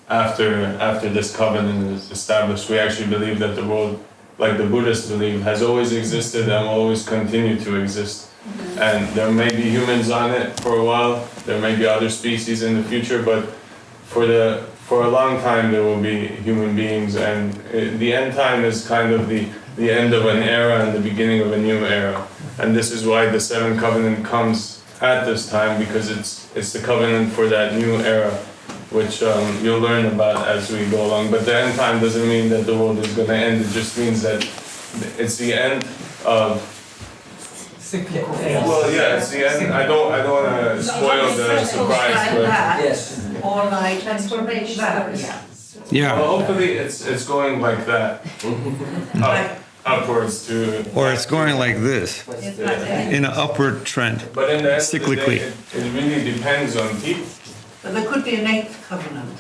after this covenant is established. We actually believe that the world, like the Buddhists believe, has always existed and will always continue to exist. And there may be humans on it for a while, there may be other species in the future, but for a long time there will be human beings, and the end time is kind of the end of an era and the beginning of a new era. And this is why the seventh covenant comes at this time, because it's the covenant for that new era, which you'll learn about as we go along. But the end time doesn't mean that the world is going to end, it just means that it's the end of Cyclical. Well, yeah, it's the end. I don't want to spoil the surprise, but Yes. Or like Transformation. Yeah. well, hopefully it's going like that, upwards to. Or it's going like this, in an upward trend. But in the end cyclically. of the day, it really depends on people. But there could be an eighth covenant.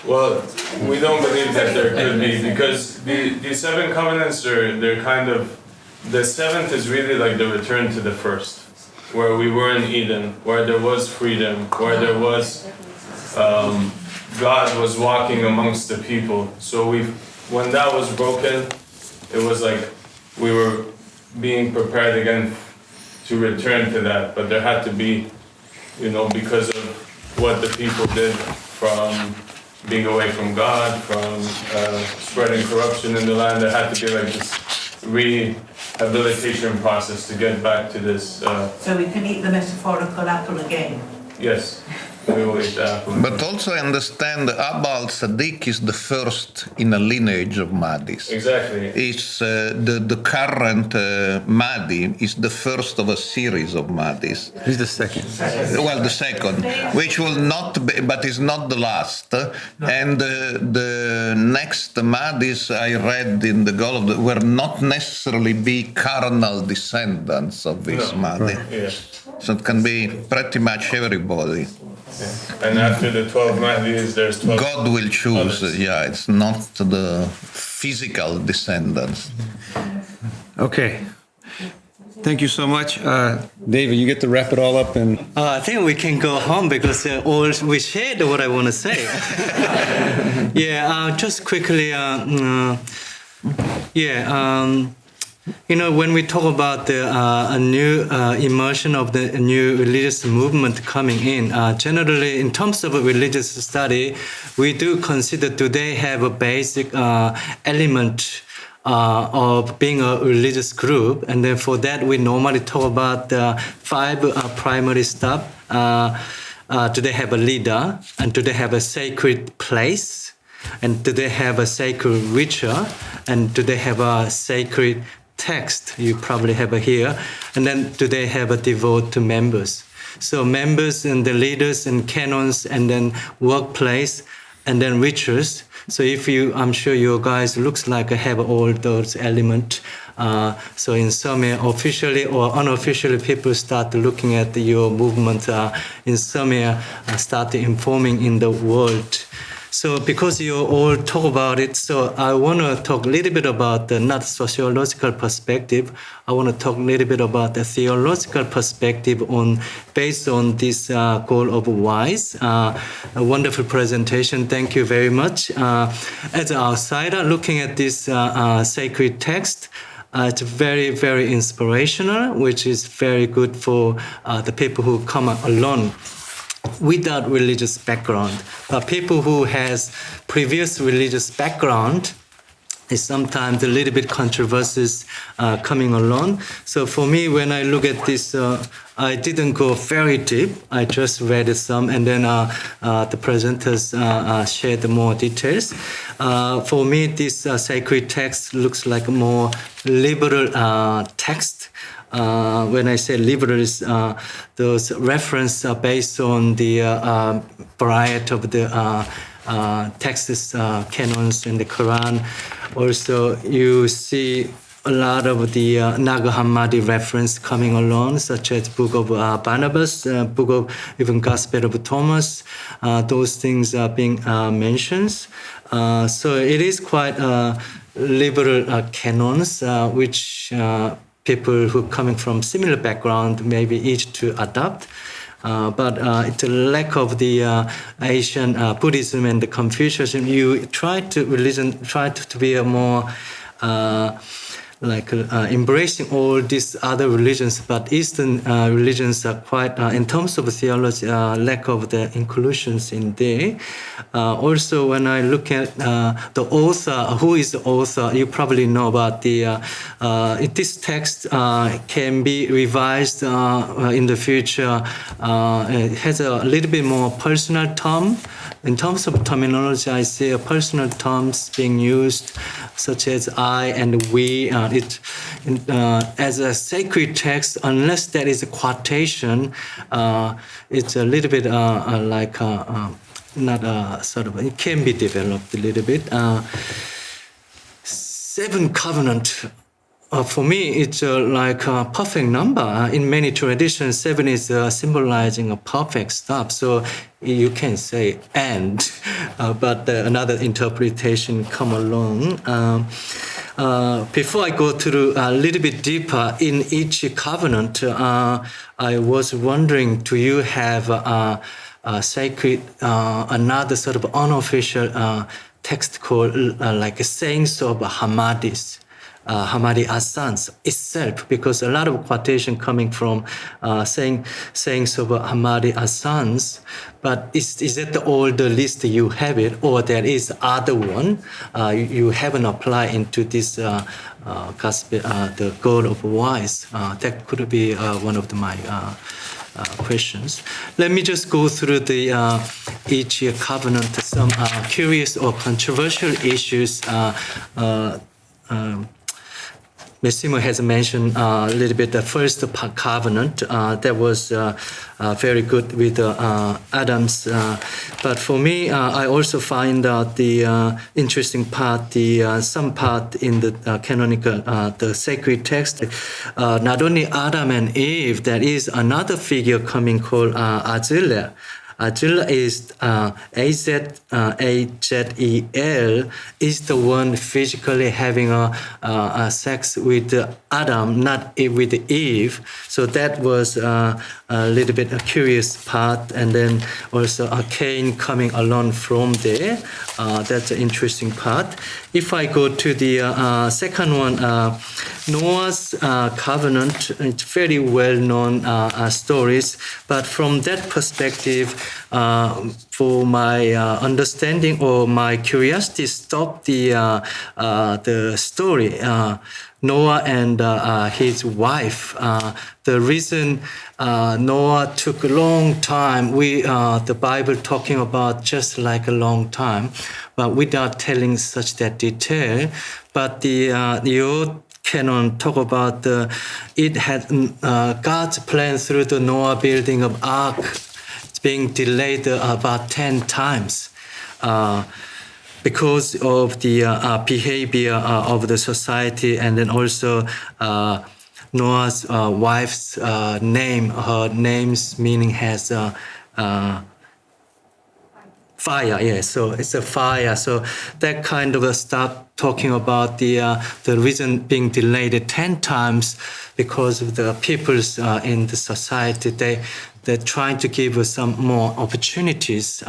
Well, we don't believe that there could be, because the seven covenants they're kind of. The seventh is really like the return to the first, where we were in Eden, where there was freedom, where there was God was walking amongst the people. So when that was broken, it was like we were being prepared again to return to that. But there had to be, because of what the people did, from being away from God, from spreading corruption in the land, there had to be like this rehabilitation process to get back to this. So we can eat the metaphorical apple again. Yes, we will eat the apple. But also understand Abba al-Sadiq is the first in a lineage of Mahdis. Exactly. It's the current Mahdi is the first of a series of Mahdis. He's the second. Well, the second, which will not be, but is not the last. And the next Mahdis I read in the Gulf were not necessarily be carnal descendants of this Mahdi. Yeah. So it can be pretty much everybody. Yeah. And after the 12 Mahdis, there's 12. God will choose. others. Yeah, it's not the physical descendants. Okay. Thank you so much. David, you get to wrap it all up. And I think we can go home because all we shared what I want to say. Just quickly. When we talk about a new immersion of the new religious movement coming in, generally in terms of a religious study, we do consider today have a basic element of being a religious group, and then for that we normally talk about the five primary stuff. Do they have a leader, and do they have a sacred place, and do they have a sacred ritual, and do they have a sacred text? You probably have it here. And then do they have a devote to members? So members and the leaders and canons and then workplace and then rituals. So if you, I'm sure you guys looks like have all those elements. So in Summer, officially or unofficially, people start looking at your movement in Summer, start informing in the world. So because you all talk about it, so I want to talk a little bit about the not sociological perspective. I want to talk a little bit about the theological perspective on based on this goal of wise. A wonderful presentation. Thank you very much. As an outsider looking at this sacred text, it's very, very inspirational, which is very good for the people who come along without religious background. But people who has previous religious background is sometimes a little bit controversies coming along. So for me, when I look at this, I didn't go very deep. I just read some, and then the presenters shared more details. For me, this sacred text looks like a more liberal text. When I say liberal, those references are based on the variety of the texts, canons in the Quran. Also, you see a lot of the Nag Hammadi reference coming along, such as Book of Barnabas, Book of even Gospel of Thomas. Those things are being mentioned. So it is quite liberal canons, which people who are coming from similar background may be easy to adopt. But it's a lack of the Asian Buddhism and the Confucianism. You try to be a more embracing all these other religions, but Eastern religions are quite, in terms of theology, lack of the inclusions in there. Also, when I look at the author, who is the author, you probably know about the, this text can be revised in the future. It has a little bit more personal term. In terms of terminology, I see a personal terms being used, such as I and we. As a sacred text, unless there is a quotation, it's a little bit it can be developed a little bit. Seven covenant. For me, it's like a perfect number. In many traditions, 7 is symbolizing a perfect stuff. So you can say and, but another interpretation come along. Before I go through a little bit deeper in each covenant, I was wondering, do you have a sacred, another sort of unofficial text called like Sayings of Ahmadis? Ahmadi Hassans itself, because a lot of quotation coming from sayings of Ahmadi Hassans, but is that all the list you have it, or there is other one you haven't applied into this gospel, the goal of wise? That could be one of my questions. Let me just go through the each covenant, some curious or controversial issues. Massimo has mentioned a little bit the first covenant that was very good with Adam's. But for me, I also find out the interesting part, some part in the canonical, the sacred text. Not only Adam and Eve, there is another figure coming called Azel. Azel is A-Z-E-L, is the one physically having a sex with Adam, not with Eve. So that was a little bit a curious part. And then also Cain coming along from there. That's an interesting part. If I go to the second one, Noah's covenant, it's very well-known stories. But from that perspective, for my understanding or my curiosity, stopped the story. Noah and his wife. The reason Noah took a long time, the Bible talking about just like a long time, but without telling such that detail. But the old canon talk about it had God's plan through the Noah building of ark. It's being delayed about 10 times. because of the behavior of the society, and then also Noah's wife's name, her name's meaning has fire, yeah. So it's a fire. So that kind of stuff, talking about the reason being delayed 10 times because of the peoples in the society. They're trying to give us some more opportunities.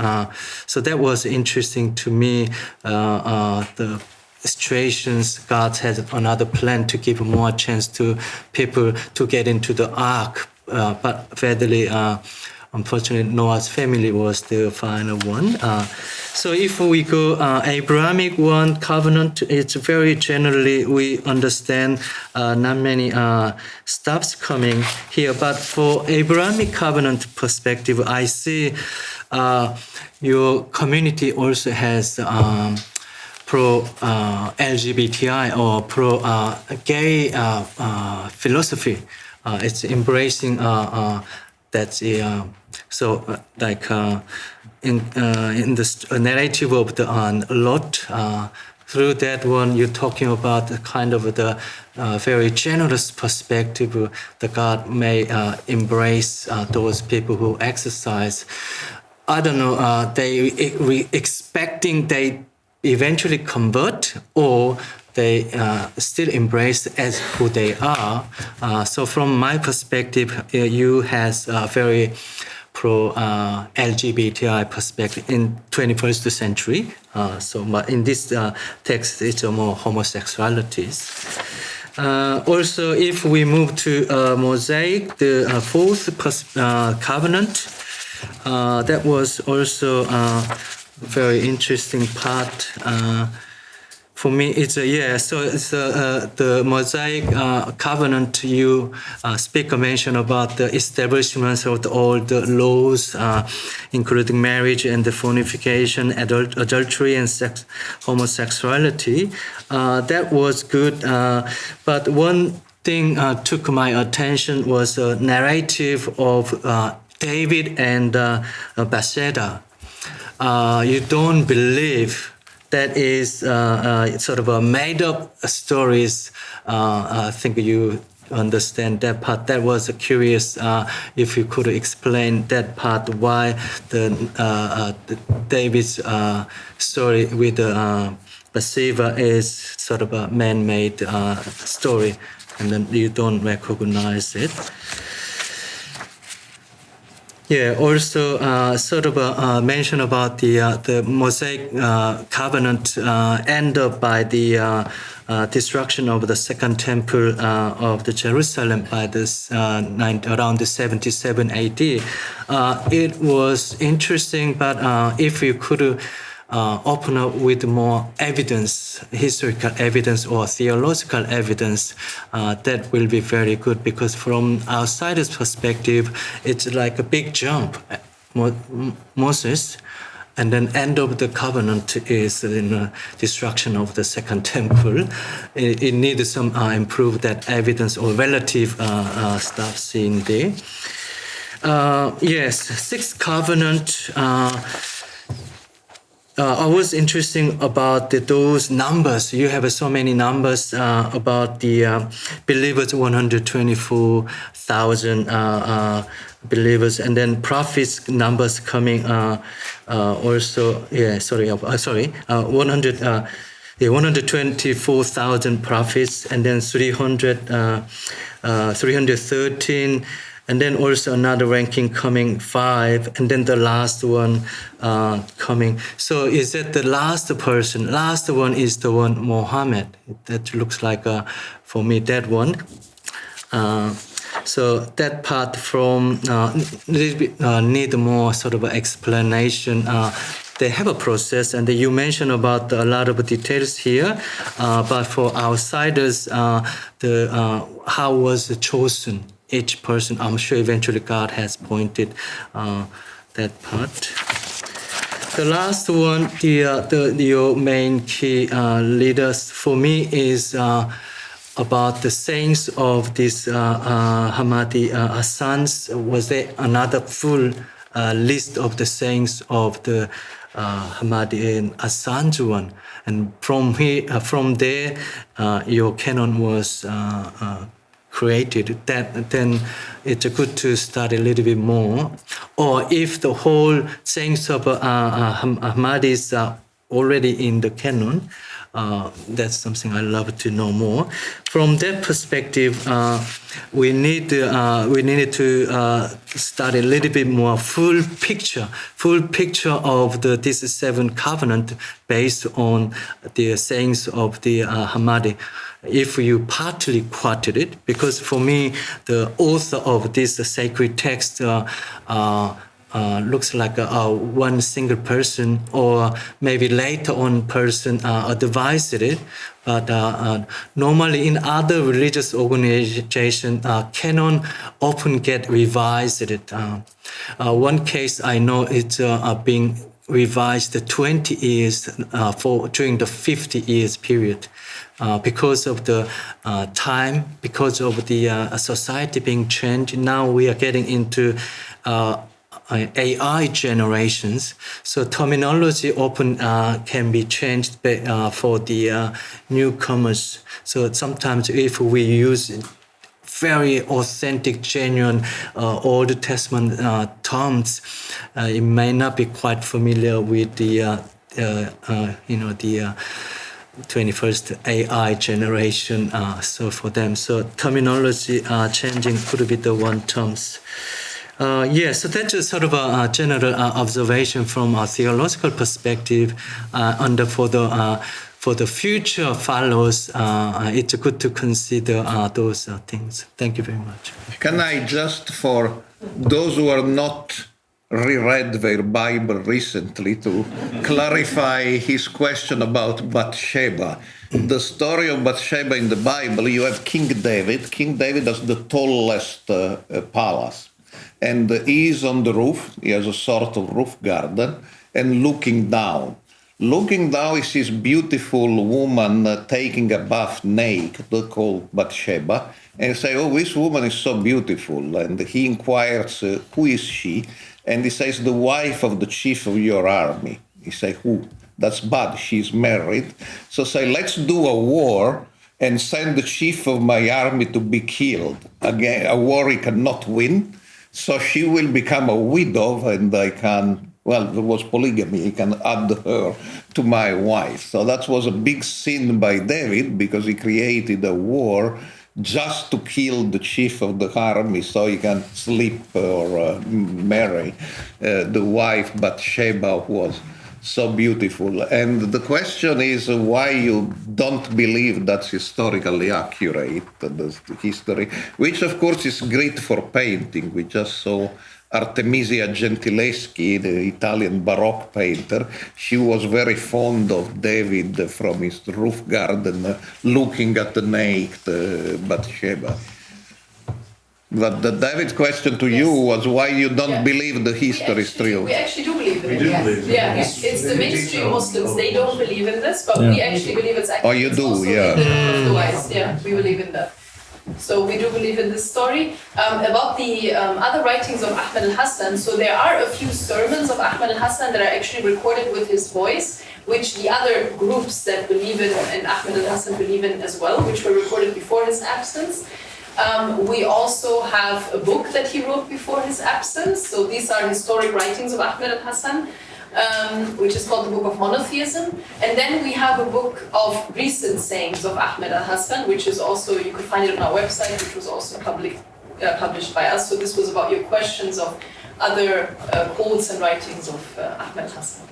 So that was interesting to me. The situations, God had another plan to give more chance to people to get into the ark, but sadly, unfortunately, Noah's family was the final one. So if we go Abrahamic one, covenant, it's very generally, we understand not many stuffs coming here. But for Abrahamic covenant perspective, I see your community also has pro-LGBTI or pro-gay philosophy. It's embracing that's in the narrative of the Lot, through that one, you're talking about the kind of the very generous perspective that God may embrace those people who exercise. I don't know, they expecting they eventually convert, or they still embrace as who they are. So from my perspective, you has a very pro-LGBTI perspective in 21st century. But in this text, it's more homosexualities. Also, if we move to Mosaic, the fourth covenant, that was also a very interesting part. For me, it's so it's the Mosaic covenant. You speak a mention about the establishment of all the laws, including marriage and the fornication, adultery, and homosexuality. That was good. But one thing took my attention was a narrative of David and Bathsheba. You don't believe. That is sort of a made-up stories. I think you understand that part. That was curious. If you could explain that part, why the David's story with Bathsheba is sort of a man-made story, and then you don't recognize it. Yeah, also sort of a mention about the Mosaic covenant end up by the destruction of the second temple of the Jerusalem by this around the 77 AD. It was interesting, but if you could open up with more evidence, historical evidence or theological evidence, that will be very good, because from outsider's perspective, it's like a big jump. Moses, and then end of the covenant is in destruction of the second temple. It needs some improve that evidence or relative stuff seen there. Yes, sixth covenant. I was interested about those numbers. You have so many numbers about the believers, 124,000 believers, and then prophets numbers coming also. Yeah, 124,000 prophets, and then 313. And then also another ranking coming 5, and then the last one coming. So is that the last person? Last one is the one Mohammed. That looks like for me that one. So that part from need more sort of explanation. They have a process, and you mentioned about a lot of details here. But for outsiders, how was it chosen? Each person, I'm sure eventually God has pointed that part. The last one, your main key leaders for me is about the saints of this Ahmadi Hassans. Was there another full list of the saints of the Ahmadi and Assange, and from there your canon was created. Then it's good to study a little bit more. Or if the whole sayings of Ahmadis are already in the canon, that's something I love to know more. From that perspective, we needed to study a little bit more full picture of these 7 covenants based on the sayings of the Ahmadi. If you partly quoted it, because for me, the author of this sacred text looks like one single person, or maybe later on person advised it. But normally in other religious organizations, canon often get revised. One case I know it's being revised 20 years during the 50 years period. Because of the time, because of the society being changed, now we are getting into AI generations. So terminology often can be changed for the newcomers. So sometimes if we use very authentic, genuine Old Testament terms, it may not be quite familiar with the 21st AI generation. So for them, so terminology changing could be the one terms. So that's just sort of a general observation from a theological perspective. For the future follows, it's good to consider those things. Thank you very much. Can I just, for those who are not reread their Bible recently, to clarify his question about Bathsheba. The story of Bathsheba in the Bible, you have King David. King David has the tallest palace. And he is on the roof, he has a sort of roof garden, and looking down. Looking down, he sees beautiful woman taking a bath naked, called Bathsheba, and he says, oh, this woman is so beautiful. And he inquires, who is she? And he says, the wife of the chief of your army. He says, who? That's bad, she's married. So say, let's do a war and send the chief of my army to be killed. Again, a war he cannot win. So she will become a widow, and I can, well, there was polygamy, I can add her to my wife. So that was a big sin by David, because he created a war just to kill the chief of the army so he can sleep or marry the wife Bathsheba, who was so beautiful. And the question is why you don't believe that's historically accurate, the history, which of course is great for painting. We just saw Artemisia Gentileschi, the Italian Baroque painter. She was very fond of David from his roof garden, looking at the naked Bathsheba. But the David question to you was why you don't believe the history is true. We actually do believe in it. We do believe in it. Yeah, it's the mainstream Muslims. They don't believe in this, but we actually believe it's actually. Oh, you do, yeah. Otherwise, yeah, we believe in that. So we do believe in this story. About the other writings of Ahmed Al-Hassan, so there are a few sermons of Ahmed Al-Hassan that are actually recorded with his voice, which the other groups that believe in and Ahmed Al-Hassan believe in as well, which were recorded before his absence. We also have a book that he wrote before his absence. So these are historic writings of Ahmed Al-Hassan, which is called the Book of Monotheism. And then we have a book of recent sayings of Ahmed Al-Hassan, which is also, you could find it on our website, which was also published by us. So this was about your questions of other quotes and writings of Ahmed Al-Hassan.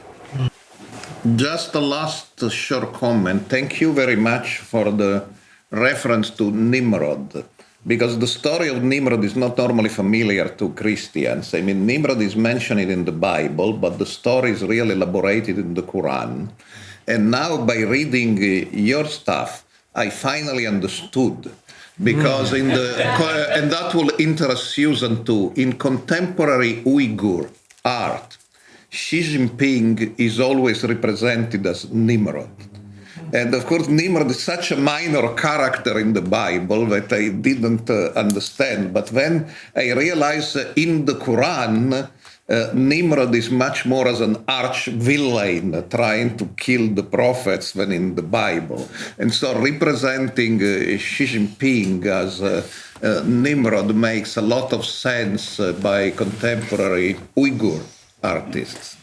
Just a last short comment. Thank you very much for the reference to Nimrod, because the story of Nimrod is not normally familiar to Christians. I mean, Nimrod is mentioned in the Bible, but the story is really elaborated in the Quran. And now by reading your stuff, I finally understood. Because and that will interest Susan too, in contemporary Uyghur art, Xi Jinping is always represented as Nimrod. And of course, Nimrod is such a minor character in the Bible that I didn't understand. But when I realized in the Quran, Nimrod is much more as an arch villain trying to kill the prophets than in the Bible. And so representing Xi Jinping as Nimrod makes a lot of sense by contemporary Uyghur artists.